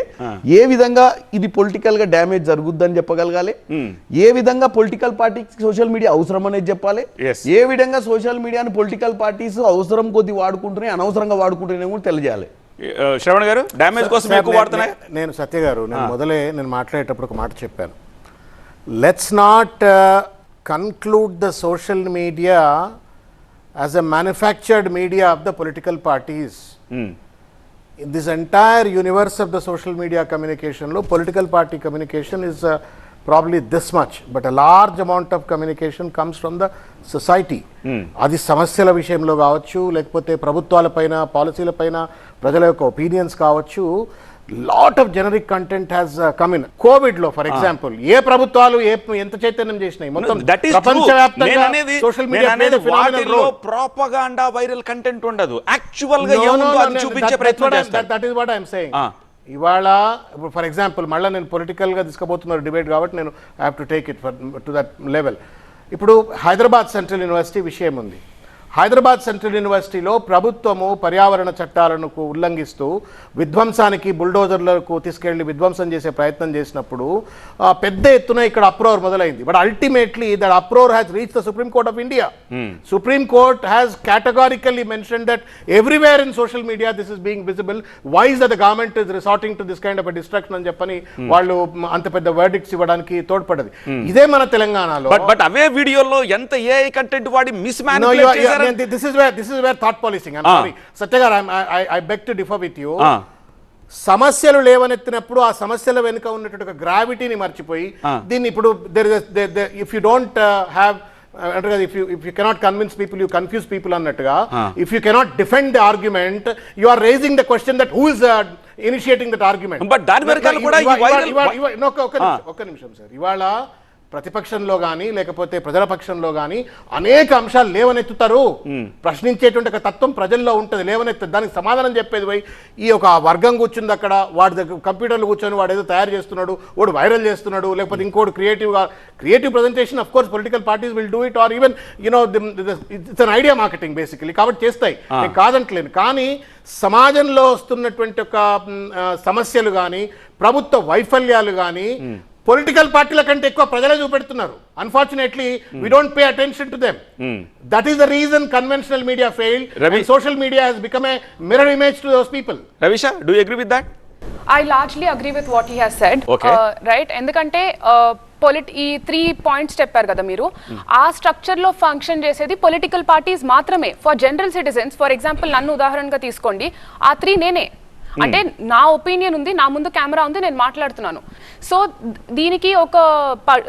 ఏ విధంగా ఇది పొలిటికల్ గా డ్యామేజ్ జరుగుద్దని చెప్పగలగాలి, ఏ విధంగా పొలిటికల్ పార్టీకి సోషల్ మీడియా అవసరం అనేది చెప్పాలి, ఏ విధంగా సోషల్ మీడియాను పొలిటికల్ పార్టీస్ అవసరం కొద్ది వాడుకుంటున్నాయి, అనవసరంగా వాడుకుంటున్నాయి కూడా తెలియజేయాలి. శ్రవణ్ గారు, డ్యామేజ్ కోసం ఎక్కువ వాడుతున్నాయి. నేను సత్య గారు, నేను మాట్లాడేటప్పుడు ఒక మాట చెప్పాను, let's not conclude the social media as a manufactured media of the political parties. In this entire universe of the social media communication, political party communication is probably this much, but a large amount of communication comes from the society. అది సమస్యల విషయంలో కావచ్చు, లేకపోతే ప్రభుత్వాల పైన, పాలసీల పైన ప్రజల యొక్క ఒపీనియన్స్ కావచ్చు. Lot of generic content has come in. Covid లో ఫర్ ఎగ్జాంపుల్ ఏ ప్రభుత్వాలు ఎంత చైతన్యం చేసినాయి, మొత్తం ప్రపంచవ్యాప్తంగా social media propaganda viral content ఉండదు, యాక్చువల్ గా ఏముందో అది చూపించే ప్రయత్నం చేస్తారు. That is what I am saying. ఇవాళ ఫర్ ఎగ్జాంపుల్ మళ్ళీ నేను పొలిటికల్ గా తీసుకుపోతున్నారు డిబేట్ కాబట్టి నేను I have to take it to that level. ఇప్పుడు హైదరాబాద్ సెంట్రల్ యూనివర్సిటీ విషయం ఉంది. హైదరాబాద్ సెంట్రల్ యూనివర్సిటీలో ప్రభుత్వము పర్యావరణ చట్టాలను ఉల్లంఘిస్తూ విధ్వంసానికి బుల్డోజర్లకు తీసుకెళ్లి విధ్వంసం చేసే ప్రయత్నం చేసినప్పుడు పెద్ద ఎత్తున ఇక్కడ అప్రోర్ మొదలైంది. But ultimately that uproar has reach the supreme court of India. Supreme court has categorically mentioned that everywhere in social media this is being visible. Why is that the government is resorting to this kind of a distraction అని చెప్పని వాళ్ళు అంత పెద్ద verdicts ఇవ్వడానికి తోడ్పడది. ఇదే మన తెలంగాణలో బట్ అవే వీడియోలో ఎంత ఏఐ కంటెంట్ వాడి మిస్ మ్యానిపులేట్ చేశారు. This is where thought policing. I'm sorry, Satya గారు, I beg to differ with you. సమస్యలు లేవనెత్తినప్పుడు ఆ సమస్యల వెనుక ఉన్నటువంటి గ్రావిటీని మర్చిపోయి దీన్ని ఇప్పుడు if you don't have if you cannot convince people, you confuse people annatuga. If you cannot defend the argument, you are raising the question that who is initiating that argument. But that verkala kuda ఒక్క నిమిషం సార్. ఇవాళ ప్రతిపక్షంలో కానీ లేకపోతే ప్రజల పక్షంలో కానీ అనేక అంశాలు లేవనెత్తుతారు. ప్రశ్నించేటువంటి ఒక తత్వం ప్రజల్లో ఉంటుంది, లేవనెత్తుంది. దానికి సమాధానం చెప్పేది పోయి ఈ ఒక వర్గం కూర్చుంది అక్కడ, వాడి దగ్గర కంప్యూటర్లు కూర్చొని వాడు ఏదో తయారు చేస్తున్నాడు, వాడు వైరల్ చేస్తున్నాడు, లేకపోతే ఇంకోటి creative presentation. Of course political parties will do it, or even it's an idea marketing basically, కాబట్టి చేస్తాయి, నేను కాదంటలేను. కానీ సమాజంలో వస్తున్నటువంటి ఒక సమస్యలు కానీ ప్రభుత్వ వైఫల్యాలు కానీ పొలిటికల్ పార్టీల కంటే ఎక్కువ ప్రజలే చూపెడుతున్నారు. Unfortunately we don't pay attention to them. That is the reason conventional media failed and social media has become a mirror image to those people. Ravisha, do you agree with that? I largely agree with what he has said. Okay. Right, ఎందుకంటే ఈ 3 పాయింట్స్ చెప్పారు కదా మీరు, ఆ స్ట్రక్చర్ లో ఫంక్షన్ చేసేది పొలిటికల్ పార్టీస్ మాత్రమే. For general citizens, for example నన్ను ఉదాహరణగా తీసుకోండి, ఆ 3 నేనే. అంటే నా ఒపీనియన్ ఉంది, నా ముందు కెమెరా ఉంది, నేను మాట్లాడుతున్నాను. సో దీనికి ఒక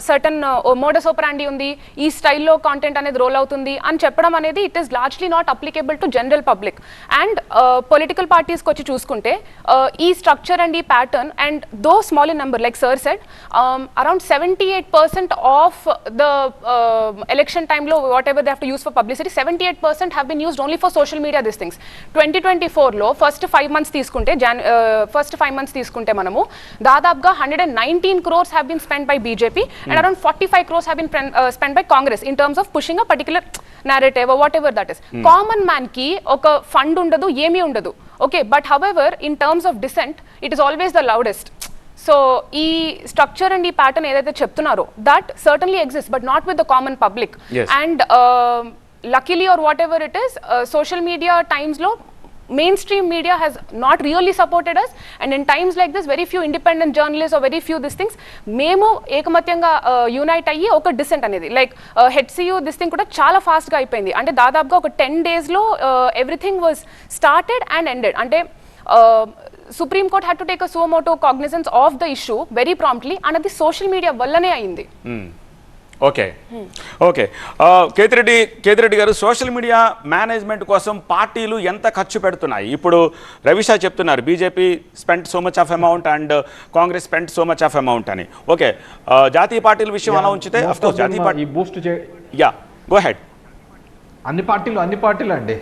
సర్టన్ మోడస్ ఆపరాండి ఉంది, ఈ స్టైల్లో కాంటెంట్ అనేది రోల్ అవుతుంది అని చెప్పడం అనేది it is largely not applicable to general public. And political పార్టీస్కి వచ్చి చూసుకుంటే ఈ స్ట్రక్చర్ అండ్ ఈ pattern and though small in number, like sir said, around 78% of the election టైంలో whatever they have to use for publicity, 78% have been used only for social media this things. 2024లో ఫస్ట్ 5 months తీసుకుంటే మనము దాదాపుగా 119 crores have been spent by BJP and around 45 crores have been spent by Congress in terms of pushing a particular narrative or whatever that is. Common man ki oka fund undadu, emi undadu. Okay, but however in terms of dissent it is always the loudest. So ee structure and ee pattern edaithe cheptunnaro that certainly exists but not with the common public. Yes. And luckily or whatever it is, social media times lo mainstream media has not really supported us, and in times like this very few independent journalists or very few these things మేము ఏకమత్యంగా యూనైట్ అయ్యి ఒక డిసెంట్ అనేది లైక్ హెచ్సియు దిస్ థింగ్ కూడా చాలా ఫాస్ట్గా అయిపోయింది. అంటే దాదాపుగా ఒక 10 days లో everything was started and ended. అంటే Supreme Court had to take a suo motu cognizance of the issue very promptly, and అది సోషల్ మీడియా వల్లనే అయింది. ఓకే ఓకే కేతిరెడ్డి గారు, సోషల్ మీడియా మేనేజ్మెంట్ కోసం పార్టీలు ఎంత ఖర్చు పెడుతున్నాయి? ఇప్పుడు రవిషా చెప్తున్నారు BJP spent so much of amount and Congress spent so much of amount అని. ఓకే, జాతీయ పార్టీల విషయం అలా ఉంచితే Most of them, జాతీయ పార్టీ ఈ బూస్ట్ యా గో హెడ్. అన్ని పార్టీలు అండి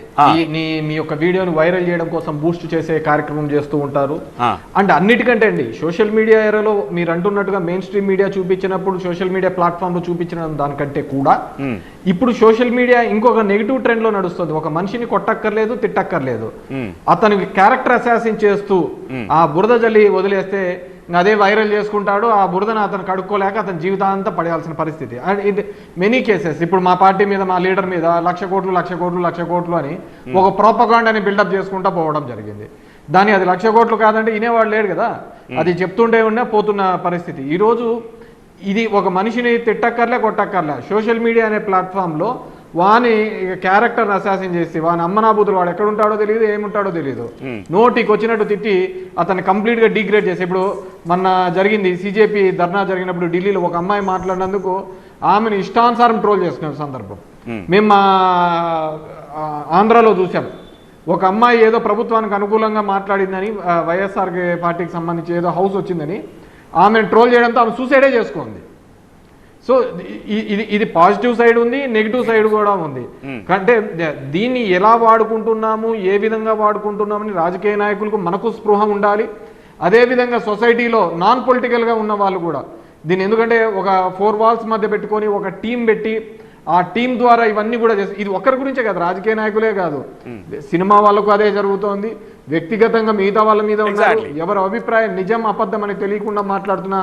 మీ యొక్క వీడియోని వైరల్ చేయడం కోసం బూస్ట్ చేసే కార్యక్రమం చేస్తూ ఉంటారు. అండ్ అన్నిటికంటే అండి సోషల్ మీడియా ఏరాలో మీరు అంటున్నట్టుగా మెయిన్ స్ట్రీమ్ మీడియా చూపించినప్పుడు సోషల్ మీడియా ప్లాట్ఫామ్ లో చూపించిన దానికంటే కూడా ఇప్పుడు సోషల్ మీడియా ఇంకొక నెగిటివ్ ట్రెండ్ లో నడుస్తుంది. ఒక మనిషిని కొట్టక్కర్లేదు, తిట్టక్కర్లేదు, అతనికి క్యారెక్టర్ అసాసిన్ చేస్తూ ఆ బురద జల్లి వదిలేస్తే అదే వైరల్ చేసుకుంటాడు. ఆ బురదను అతను కడుక్కోలేక అతని జీవితాంతా పడాల్సిన పరిస్థితి. అండ్ ఇది మెనీ కేసెస్. ఇప్పుడు మా పార్టీ మీద, మా లీడర్ మీద 1,00,000 కోట్లు అని ఒక ప్రోపగాండాని బిల్డప్ చేసుకుంటా పోవడం జరిగింది. దాని అది 1,00,000 కోట్లు కాదంటే వినేవాడు లేడు కదా, అది చెప్తుంటే ఉన్నా పోతున్న పరిస్థితి. ఈరోజు ఇది ఒక మనిషిని తిట్టక్కర్లే, కొట్టక్కర్లే, సోషల్ మీడియా అనే ప్లాట్ఫామ్లో వాని క్యారెక్టర్ అసాసిన్ చేసి వాని అమ్మనాబూతులు, వాడు ఎక్కడ ఉంటాడో తెలియదు, ఏముంటాడో తెలియదు, నోటికి వచ్చినట్టు తిట్టి అతన్ని కంప్లీట్ గా డిగ్రేడ్ చేసి. ఇప్పుడు మొన్న జరిగింది సిజేపీ ధర్నా జరిగినప్పుడు ఢిల్లీలో ఒక అమ్మాయి మాట్లాడినందుకు ఆమెను ఇష్టానుసారం ట్రోల్ చేసుకునే సందర్భం మేము మా ఆంధ్రాలో చూసాం. ఒక అమ్మాయి ఏదో ప్రభుత్వానికి అనుకూలంగా మాట్లాడిందని, వైఎస్ఆర్ పార్టీకి సంబంధించి ఏదో హౌస్ వచ్చిందని ఆమెను ట్రోల్ చేయడంతో ఆమె సూసైడే చేసుకుంది. సో ఇది పాజిటివ్ సైడ్ ఉంది, నెగిటివ్ సైడ్ కూడా ఉంది. అంటే దీన్ని ఎలా వాడుకుంటున్నాము, ఏ విధంగా వాడుకుంటున్నామని రాజకీయ నాయకులకు మనకు స్పృహ ఉండాలి. అదేవిధంగా సొసైటీలో నాన్ పొలిటికల్గా ఉన్న వాళ్ళు కూడా దీన్ని, ఎందుకంటే ఒక 4 walls మధ్య పెట్టుకొని ఒక టీం పెట్టి ఆ టీం ద్వారా ఇవన్నీ కూడా చేసి, ఇది ఒక్కరి గురించే కాదు, రాజకీయ నాయకులే కాదు, సినిమా వాళ్ళకు అదే జరుగుతోంది, వ్యక్తిగతంగా మిగతా వాళ్ళ మీద ఉన్నారు. ఎవరి అభిప్రాయం నిజం అబద్ధం అని తెలియకుండా మాట్లాడుతున్న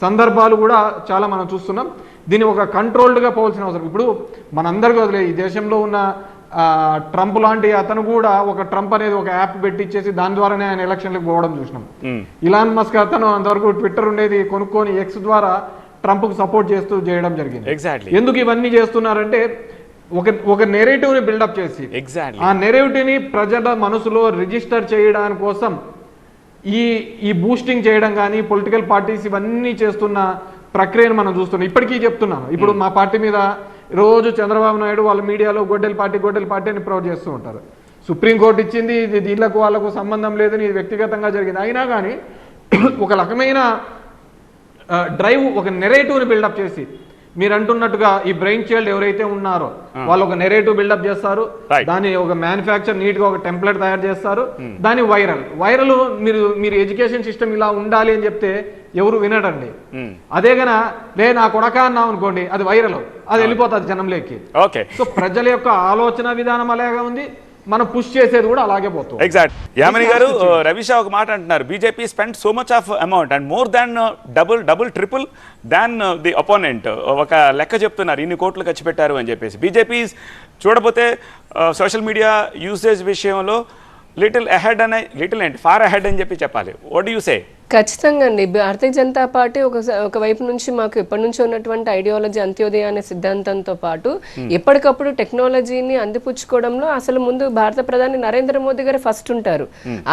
సందర్భాలు కూడా చాలా మనం చూస్తున్నాం. దీన్ని ఒక కంట్రోల్డ్గా పోవాల్సిన అవసరం. ఇప్పుడు మనందరికీ వదిలే, ఈ దేశంలో ఉన్న ట్రంప్ లాంటి అతను కూడా ఒక ట్రంప్ అనేది ఒక యాప్ పెట్టించేసి దాని ద్వారానే ఆయన ఎలక్షన్లకు పోవడం చూసినాం. ఇలాన్ మస్క్ అతను అంతవరకు ట్విట్టర్ ఉండేది కొనుక్కొని ఎక్స్ ద్వారా ట్రంప్కు సపోర్ట్ చేస్తూ చేయడం జరిగింది. ఎందుకు ఇవన్నీ చేస్తున్నారంటే ఒక నెరేటివ్ని బిల్డప్ చేసి ఆ నెరేటివ్ని ప్రజల మనసులో రిజిస్టర్ చేయడానికి కోసం ఈ బూస్టింగ్ చేయడం కానీ పొలిటికల్ పార్టీస్ ఇవన్నీ చేస్తున్న ప్రక్రియను మనం చూస్తున్నాం. ఇప్పటికీ చెప్తున్నాను, ఇప్పుడు మా పార్టీ మీద రోజు చంద్రబాబు నాయుడు వాళ్ళ మీడియాలో గొడ్డెల పార్టీ అని ప్రౌడ్ చేస్తూ ఉంటారు. సుప్రీంకోర్టు ఇచ్చింది, ఇది దీళ్ళకు వాళ్ళకు సంబంధం లేదని, ఇది వ్యక్తిగతంగా జరిగింది. అయినా కానీ ఒక రకమైన డ్రైవ్, ఒక నెరేటివ్ని బిల్డప్ చేసి, మీరు అంటున్నట్టుగా ఈ బ్రెయిన్ చైల్డ్ ఎవరైతే ఉన్నారో వాళ్ళు ఒక నెరేటివ్ బిల్డప్ చేస్తారు, దాన్ని ఒక మ్యానుఫ్యాక్చర్ నీట్ గా ఒక టెంప్లెట్ తయారు చేస్తారు, దాని వైరల్ మీరు ఎడ్యుకేషన్ సిస్టమ్ ఇలా ఉండాలి అని చెప్తే ఎవరు వినడండి. అదే గనా నా కొడక అన్నాం అనుకోండి, అది వైరల్, అది వెళ్ళిపోతుంది జనంలోకి. సో ప్రజల యొక్క ఆలోచన విధానం అలాగే ఉంది, మనం పుష్ చేసేది కూడా అలాగే పోతుంది. ఎగ్జాక్ట్. యామిని గారు, రవిషా ఒక మాట అంటున్నారు, BJP spend so much of amount and more than double triple than the opponent. ఒక లెక్క చెప్తున్నారు, ఇన్ని కోట్లు ఖర్చు పెట్టారు అని చెప్పేసి. బీజేపీ చూడబోతే సోషల్ మీడియా యూసేజ్ విషయంలో ఫార్ అహెడ్ అని చెప్పాలి. What do you say? ఖచ్చితంగా అండి. భారతీయ జనతా పార్టీ ఒక వైపు నుంచి మాకు ఎప్పటి నుంచో ఉన్నటువంటి ఐడియాలజీ అంత్యోదయ అనే సిద్ధాంతంతో పాటు ఎప్పటికప్పుడు టెక్నాలజీని అందిపుచ్చుకోవడంలో అసలు ముందు భారత ప్రధాని నరేంద్ర మోదీ గారు ఫస్ట్ ఉంటారు.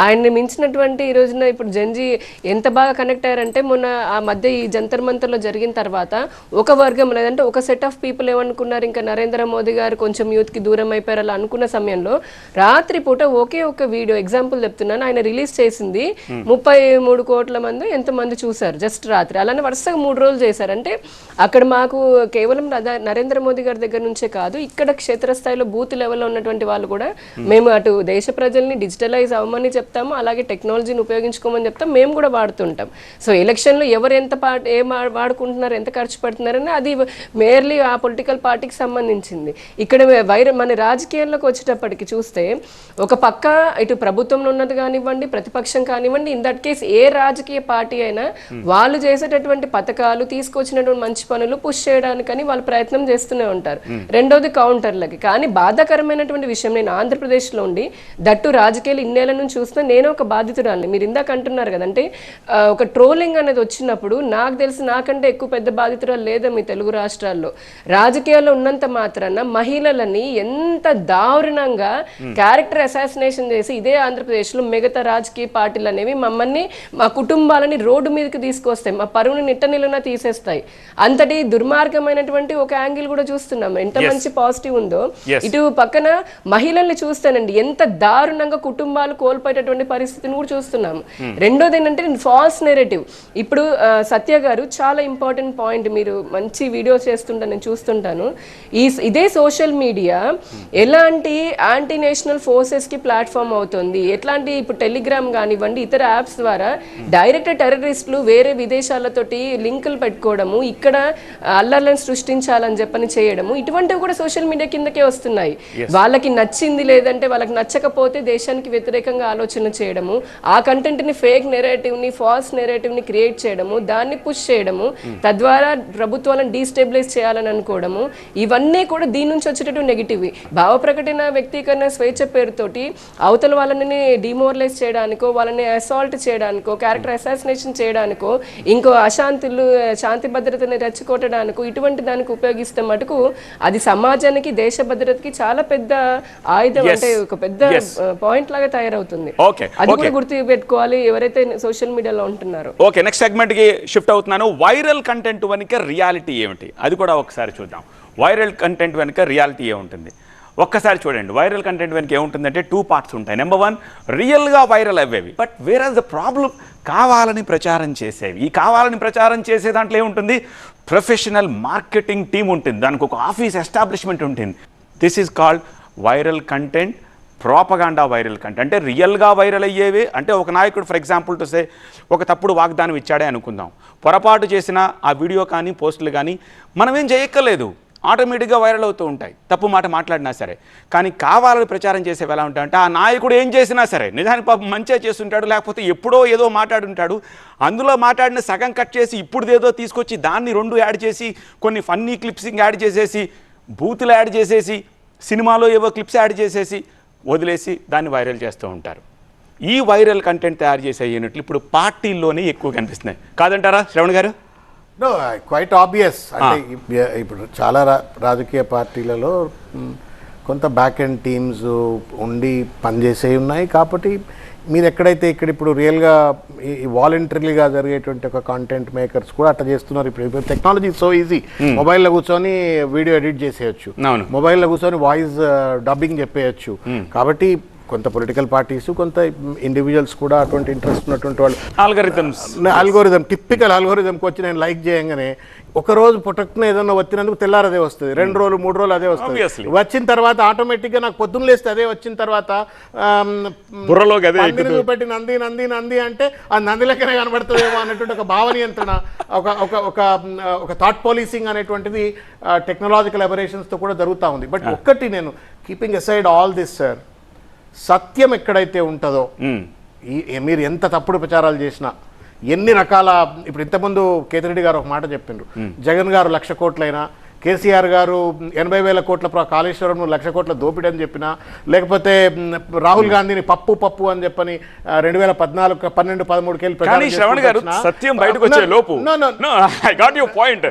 ఆయన్ని మించినటువంటి ఈ రోజున ఇప్పుడు జంజీ ఎంత బాగా కనెక్ట్ అయ్యారంటే, మొన్న ఆ మధ్య ఈ జంతర్ మంతర్లో జరిగిన తర్వాత ఒక వర్గం లేదంటే ఒక సెట్ ఆఫ్ పీపుల్ ఏమనుకున్నారు, ఇంకా నరేంద్ర మోదీ గారు కొంచెం యూత్కి దూరం అయిపోయారు అలా అనుకున్న సమయంలో రాత్రి పూట ఒకే ఒక వీడియో ఎగ్జాంపుల్ చెప్తున్నాను, ఆయన రిలీజ్ చేసింది 33 కోట్ల మంది ఎంతమంది చూసారు జస్ట్ రాత్రి. అలానే వరుసగా 3 రోజులు చేశారు. అంటే అక్కడ మాకు కేవలం నరేంద్ర మోదీ గారి దగ్గర నుంచే కాదు, ఇక్కడ క్షేత్రస్థాయిలో బూత్ లెవెల్లో ఉన్నటువంటి వాళ్ళు కూడా మేము అటు దేశ ప్రజల్ని డిజిటలైజ్ అవ్వమని చెప్తాము, అలాగే టెక్నాలజీని ఉపయోగించుకోమని చెప్తాం, మేము కూడా వాడుతుంటాం. సో ఎలక్షన్లో ఎవరు ఏం వాడుకుంటున్నారు, ఎంత ఖర్చు పెడుతున్నారని అది మేర్లీ ఆ పొలిటికల్ పార్టీకి సంబంధించింది. ఇక్కడ మన రాజకీయాల్లోకి వచ్చేటప్పటికి చూస్తే ఒక పక్క ఇటు ప్రభుత్వంలో ఉన్నది కానివ్వండి, ప్రతిపక్షం కానివ్వండి, ఇన్ దట్ కేస్ ఏ రాజకీయ రాజకీయ పార్టీ అయినా వాళ్ళు చేసేటటువంటి పథకాలు తీసుకొచ్చినటువంటి మంచి పనులు పుష్ చేయడానికని వాళ్ళు ప్రయత్నం చేస్తూనే ఉంటారు. రెండోది కౌంటర్లకి. కానీ బాధాకరమైనటువంటి విషయం, నేను ఆంధ్రప్రదేశ్లో ఉండి దట్టు రాజకీయాలు ఇన్నేళ్ల నుంచి చూస్తే నేను ఒక బాధితురాలిని. మీరు ఇందాక అంటున్నారు కదంటే ఒక ట్రోలింగ్ అనేది వచ్చినప్పుడు నాకు తెలిసి నాకంటే ఎక్కువ పెద్ద బాధితురాలు లేదా మీ తెలుగు రాష్ట్రాల్లో. రాజకీయాల్లో ఉన్నంత మాత్రాన మహిళలని ఎంత దారుణంగా క్యారెక్టర్ అసాసినేషన్ చేసి ఇదే ఆంధ్రప్రదేశ్లో మిగతా రాజకీయ పార్టీలు అనేవి మమ్మల్ని, మా కుటుంబాలని రోడ్డు మీదకి తీసుకొస్తాయి, మా పరువుని నిట్టనిలున తీసేస్తాయి. అంతటి దుర్మార్గమైనటువంటి ఒక యాంగిల్ కూడా చూస్తున్నాం. ఎంత మంచి పాజిటివ్ ఉందో ఇటు పక్కన మహిళల్ని చూస్తానండి ఎంత దారుణంగా కుటుంబాలు కోల్పోయేటటువంటి పరిస్థితిని కూడా చూస్తున్నాము. రెండోది ఏంటంటే ఫాల్స్ నెరేటివ్. ఇప్పుడు సత్య గారు చాలా ఇంపార్టెంట్ పాయింట్, మీరు మంచి వీడియోస్ చేస్తుంటాను, నేను చూస్తుంటాను. ఇదే సోషల్ మీడియా ఎలాంటి యాంటీ నేషనల్ ఫోర్సెస్ కి ప్లాట్ఫామ్ అవుతుంది, ఎట్లాంటి ఇప్పుడు టెలిగ్రామ్ కానివ్వండి ఇతర యాప్స్ ద్వారా డైరెక్ట్ టెర్రరిస్టులు వేరే విదేశాలతోటి లింకులు పెట్టుకోవడము, ఇక్కడ అల్లర్లను సృష్టించాలని చెప్పని చేయడము, ఇటువంటివి కూడా సోషల్ మీడియా కిందకే వస్తున్నాయి. వాళ్ళకి నచ్చింది లేదంటే వాళ్ళకి నచ్చకపోతే దేశానికి వ్యతిరేకంగా ఆలోచన చేయడము, ఆ కంటెంట్ ని ఫేక్ నెరేటివ్ ని ఫాల్స్ నెరేటివ్ ని క్రియేట్ చేయడము, దాన్ని పుష్ చేయడము, తద్వారా ప్రభుత్వాలను డీస్టెబిలైజ్ చేయాలని అనుకోవడము, ఇవన్నీ కూడా దీని నుంచి వచ్చేటటువంటి నెగిటివ్. భావ ప్రకటన వ్యక్తీకరణ స్వేచ్ఛ పేరుతోటి అవతల వాళ్ళని డిమోరలైజ్ చేయడానికో, వాళ్ళని అసాల్ట్ చేయడానికో, క్యారెక్టర్ అసాసినేషన్ చేయడానికో, ఇంకో అశాంతులు శాంతి భద్రతని రెచ్చగొట్టడానికో ఇటువంటి దానికి ఉపయోగిస్తే మటుకు అది సమాజానికి దేశ భద్రతకి చాలా పెద్ద ఆయుధం, అంటే ఒక పెద్ద పాయింట్ లాగా తయారవుతుంది. అది కూడా గుర్తు పెట్టుకోవాలి ఎవరైతే సోషల్ మీడియాలో ఉంటున్నారో. ఓకే, నెక్స్ట్ సెగ్మెంట్ కి షిఫ్ట్ అవుతున్నాను. వైరల్ కంటెంట్ వెనుక రియాలిటీ ఏమిటి అది కూడా ఒకసారి చూద్దాం. వైరల్ కంటెంట్ వెనుక రియాలిటీ ఏముంటుంది ఒక్కసారి చూడండి. వైరల్ కంటెంట్ వెనుక ఏముంటుందంటే 2 parts ఉంటాయి. నెంబర్ 1 రియల్గా వైరల్ అవ్వేవి, but where are the problem కావాలని ప్రచారం చేసేవి. ఈ కావాలని ప్రచారం చేసే దాంట్లో ఏముంటుంది, ప్రొఫెషనల్ మార్కెటింగ్ టీమ్ ఉంటుంది, దానికి ఒక ఆఫీస్ ఎస్టాబ్లిష్మెంట్ ఉంటుంది. This is called viral content, propaganda viral content. అంటే రియల్గా వైరల్ అయ్యేవి. అంటే ఒక నాయకుడు ఫర్ ఎగ్జాంపుల్ టు సే ఒక తప్పుడు వాగ్దానం ఇచ్చాడే అనుకుందాం, పొరపాటు చేసిన ఆ వీడియో కానీ పోస్టులు కానీ మనం ఏం చేయక్కర్లేదు, ఆటోమేటిక్గా వైరల్ అవుతూ ఉంటాయి, తప్పు మాట మాట్లాడినా సరే. కానీ కావాలని ప్రచారం చేసేవి ఎలా ఉంటాయంటే ఆ నాయకుడు ఏం చేసినా సరే నిజానికి పాపం మంచిగా చేస్తుంటాడు, లేకపోతే ఎప్పుడో ఏదో మాట్లాడుంటాడు, అందులో మాట్లాడిన సగం కట్ చేసి ఇప్పుడుదేదో తీసుకొచ్చి దాన్ని 2 యాడ్ చేసి కొన్ని ఫన్నీ క్లిప్సింగ్ యాడ్ చేసేసి బూతులు యాడ్ చేసేసి సినిమాలో ఏవో క్లిప్స్ యాడ్ చేసేసి వదిలేసి దాన్ని వైరల్ చేస్తూ ఉంటారు. ఈ వైరల్ కంటెంట్ తయారు చేసే యూనిట్లు ఇప్పుడు పార్టీల్లోనే ఎక్కువ కనిపిస్తున్నాయి, కాదంటారా శ్రవణ్ గారు? No, quite obvious. అంటే ఇప్పుడు చాలా రాజకీయ పార్టీలలో కొంత బ్యాక్ ఎండ్ టీమ్స్ ఉండి పనిచేసే ఉన్నాయి. కాబట్టి మీరు ఎక్కడైతే ఇప్పుడు రియల్గా వాలంటరీగా జరిగేటువంటి ఒక కాంటెంట్ మేకర్స్ కూడా అట్లా చేస్తున్నారు. ఇప్పుడు టెక్నాలజీ సో ఈజీ, మొబైల్లో కూర్చొని వీడియో ఎడిట్ చేసేయచ్చు, మొబైల్లో కూర్చొని వాయిస్ డబ్బింగ్ చెప్పేయచ్చు. కాబట్టి కొంత పొలిటికల్ పార్టీస్, కొంత ఇండివిజువల్స్ కూడా అటువంటి ఇంట్రెస్ట్ ఉన్నటువంటి వాళ్ళు అల్గోరిథం, టిపికల్ అల్గోరిథంకి వచ్చి నేను లైక్ చేయగానే ఒకరోజు పుట్టకున ఏదన్నా వచ్చినందుకు తెల్లారు అదే వస్తుంది, 2 రోజులు 3 రోజులు అదే వస్తుంది. వచ్చిన తర్వాత ఆటోమేటిక్గా నాకు పొద్దున్న లేస్తే అదే వచ్చిన తర్వాత చూపెట్టి నంది నంది నంది అంటే ఆ నంది లెక్కనే కనబడుతుందేమో అన్నటువంటి ఒక భావ నియంత్రణ, ఒక థాట్ పోలీసింగ్ అనేటువంటిది టెక్నాలజికల్ అబరేషన్స్తో కూడా జరుగుతూ ఉంది. బట్ ఒక్కటి నేను keeping aside all this sir, సత్యం ఎక్కడైతే ఉంటుందో మీరు ఎంత తప్పుడు ప్రచారాలు చేసినా ఎన్ని రకాల, ఇప్పుడు ఇంతకుముందు కేతిరెడ్డి గారు ఒక మాట చెప్పిండ్రు, జగన్ గారు 1,00,000 కోట్లైనా, కేసీఆర్ గారు 80,000 కోట్ల కాళేశ్వరం 1,00,000 కోట్ల దోపిడీ అని చెప్పినా, లేకపోతే రాహుల్ గాంధీని పప్పు అని చెప్పని 2014, 12, 13 శ్రవణ్ గారు సత్యం బయటకు వచ్చే లోపు ఐ గాట్ యువర్ పాయింట్.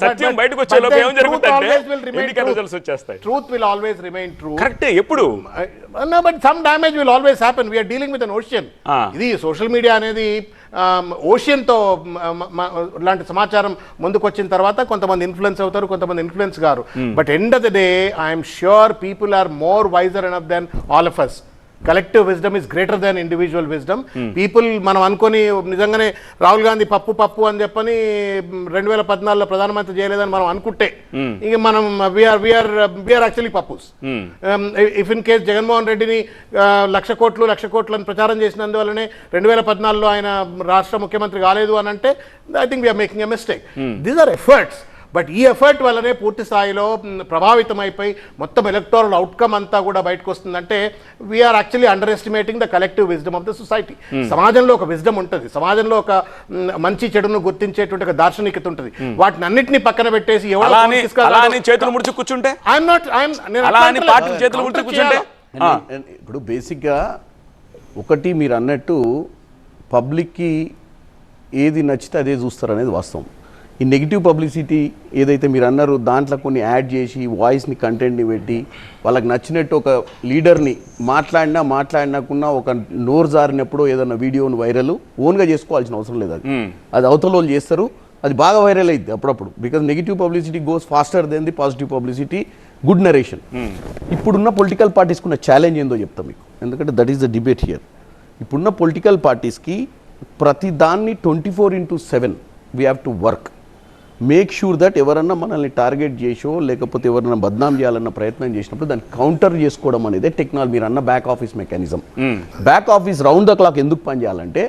సత్యం బయటకు వచ్చే లోపు ఏం జరుగుతుందంటే ఎన్నికల రిజల్ట్స్ వచ్చేస్తాయి. Truth will always remain true. Correct. ఎప్పుడు but some damage will always happen. We are dealing with an ocean. ఇది సోషల్ మీడియా అనేది ఓషన్తో ఇలాంటి సమాచారం ముందుకు వచ్చిన తర్వాత కొంతమంది ఇన్ఫ్లుయెన్స్ అవుతారు, కొంతమంది ఇన్ఫ్లుయెన్స్ గారు. But end of the day I'm sure people are more wiser enough then all of us. Collective wisdom is greater than individual wisdom. People మనం అనుకొని నిజంగానే రాహుల్ గాంధీ పప్పు అని చెప్పని 2014లో ప్రధానమంత్రి చేయలేదని మనం అనుకుంటే ఇంక మనం we are actually puppets. If in case Jaganmohan రెడ్డిని 1,00,000 కోట్లు అని ప్రచారం చేసినందువల్లనే 2014లో ఆయన రాష్ట్ర ముఖ్యమంత్రి కాలేదు అని అంటే I think we're making a mistake. These are efforts. But ఈ ఎఫర్ట్ వల్లనే పూర్తి స్థాయిలో ప్రభావితం అయిపోయి మొత్తం ఎలక్టోరల్ అవుట్కమ్ అంతా కూడా బయటకు వస్తుందంటే we're actually underestimating the collective wisdom of the society. సమాజంలో ఒక విజ్డమ్ ఉంటుంది, సమాజంలో ఒక మంచి చెడును గుర్తించేటువంటి ఒక దార్శనికత ఉంటుంది. వాటిని అన్నింటినీ పక్కన పెట్టేసి చేతులు ముడిచి కూర్చుంటే చేతులు ముడిచి కూర్చుంటే ఇప్పుడు బేసిక్గా ఒకటి మీరు అన్నట్టు పబ్లిక్కి ఏది నచ్చితే అదే చూస్తారు అనేది వాస్తవం. ఈ నెగిటివ్ పబ్లిసిటీ ఏదైతే మీరు అన్నారో దాంట్లో కొన్ని యాడ్ చేసి వాయిస్ని కంటెంట్ని పెట్టి వాళ్ళకి నచ్చినట్టు ఒక లీడర్ని మాట్లాడినాకున్నా ఒక నోరు జారినప్పుడు ఏదన్నా వీడియోని వైరల్ ఓన్గా చేసుకోవాల్సిన అవసరం లేదు. అది అవతల వాళ్ళు చేస్తారు, అది బాగా వైరల్ అయింది అప్పుడప్పుడు. Because negative publicity goes faster then the positive publicity, good narration. ఇప్పుడున్న పొలిటికల్ పార్టీస్కి ఉన్న ఛాలెంజ్ ఏందో చెప్తాం మీకు, ఎందుకంటే that is the debate here. ఇప్పుడున్న పొలిటికల్ పార్టీస్కి ప్రతి దాన్ని 24/7 we have to work, make sure that ఎవరన్నా మనల్ని టార్గెట్ చేసో లేకపోతే ఎవరన్నా బద్నాం చేయాలన్న ప్రయత్నం చేసినప్పుడు దాన్ని కౌంటర్ చేసుకోవడం అనేది టెక్నాలజీ. మీరు అన్న back office mechanism. Back office round the clock ఎందుకు పనిచేయాలంటే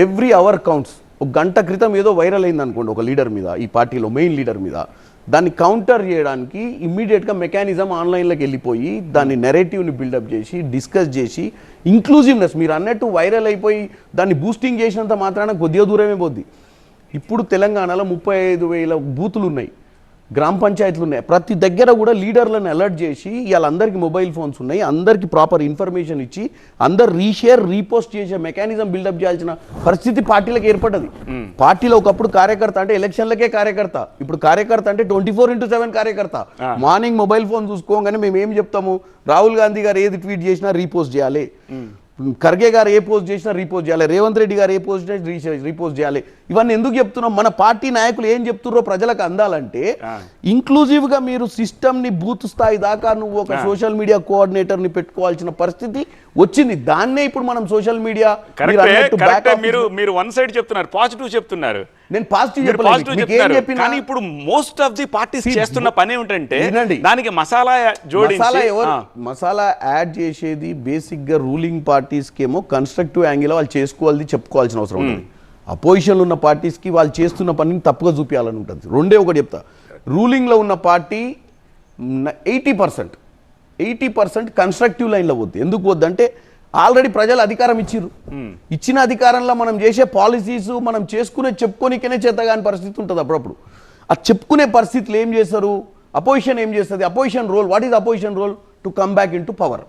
ఎవ్రీ అవర్ కౌంట్స్. ఒక గంట క్రితం ఏదో వైరల్ అయింది అనుకోండి ఒక లీడర్ మీద, ఈ పార్టీలో మెయిన్ లీడర్ మీద, దాన్ని కౌంటర్ చేయడానికి ఇమ్మీడియట్గా మెకానిజం ఆన్లైన్లోకి వెళ్ళిపోయి దాన్ని నెరేటివ్ని బిల్డప్ చేసి డిస్కస్ చేసి ఇంక్లూజివ్నెస్ మీరు అన్నట్టు వైరల్ అయిపోయి దాన్ని బూస్టింగ్ చేసినంత మాత్రాన కొద్దిగా దూరమే పోద్ది. ఇప్పుడు తెలంగాణలో 35,000 బూతులు ఉన్నాయి, గ్రామ పంచాయతీలు ఉన్నాయి. ప్రతి దగ్గర కూడా లీడర్లను అలర్ట్ చేసి వాళ్ళందరికీ మొబైల్ ఫోన్స్ ఉన్నాయి, అందరికీ ప్రాపర్ ఇన్ఫర్మేషన్ ఇచ్చి అందరు రీషేర్ రీపోస్ట్ చేసే మెకానిజం బిల్డప్ చేయాల్సిన పరిస్థితి పార్టీలకు ఏర్పడ్డది. పార్టీలో ఒకప్పుడు కార్యకర్త అంటే ఎలక్షన్లకే కార్యకర్త, ఇప్పుడు కార్యకర్త అంటే 24/7 కార్యకర్త. మార్నింగ్ మొబైల్ ఫోన్ చూసుకోగానే మేము ఏం చెప్తాము, రాహుల్ గాంధీ గారు ఏది ట్వీట్ చేసినా రీపోస్ట్ చేయాలి, ఖర్గే గారు ఏ పోస్ట్ చేసినా రీపోస్ట్ చేయాలి, రేవంత్ రెడ్డి గారు ఏ పోస్ట్ చేసినా రీపోస్ట్ చేయాలి. ఇవన్నీ ఎందుకు చెప్తున్నాం, మన పార్టీ నాయకులు ఏం చెప్తున్నారో ప్రజలకు అందాలంటే. ఇంక్లూజివ్గా మీరు సిస్టమ్ని బూత్ స్థాయి దాకా నువ్వు ఒక సోషల్ మీడియా కోఆర్డినేటర్ని పెట్టుకోవాల్సిన పరిస్థితి వచ్చింది. దాన్నే ఇప్పుడు మనం సోషల్ మీడియా మీరు వన్ సైడ్ చెప్తున్నారు, పాజిటివ్ చెప్తున్నారు. నేను పాజిటివ్ చెప్పాను, కానీ ఇప్పుడు మోస్ట్ ఆఫ్ ది పార్టీస్ చేస్తున్న పని ఏమిటంటే దానికి మసాలా జోడించి మసాలా యాడ్ చేసేది. బేసిక్ గా రూలింగ్ పార్టీస్ కేమో కన్స్ట్రక్టివ్ యాంగిల్ వాళ్ళు చేసుకోవాలి, చెప్పుకోవాల్సిన అవసరం ఉంటుంది. అపోజిషన్లో ఉన్న పార్టీస్కి వాళ్ళు చేస్తున్న పనిని తప్పుగా చూపించాలని ఉంటుంది. రెండే ఒకటి చెప్తా, రూలింగ్లో ఉన్న పార్టీ 80% కన్స్ట్రక్టివ్ లైన్లో పోద్ది. ఎందుకు పోద్దంటే ఆల్రెడీ ప్రజలు అధికారం ఇచ్చిర్రు, ఇచ్చిన అధికారంలో మనం చేసే పాలసీస్ మనం చెప్పుకోనికనే చేతగాని పరిస్థితి ఉంటుంది. అప్పుడప్పుడు ఆ చెప్పుకునే పరిస్థితులు ఏం చేస్తారు, అపోజిషన్ ఏం చేస్తుంది, opposition role, what is opposition role? To come back into power.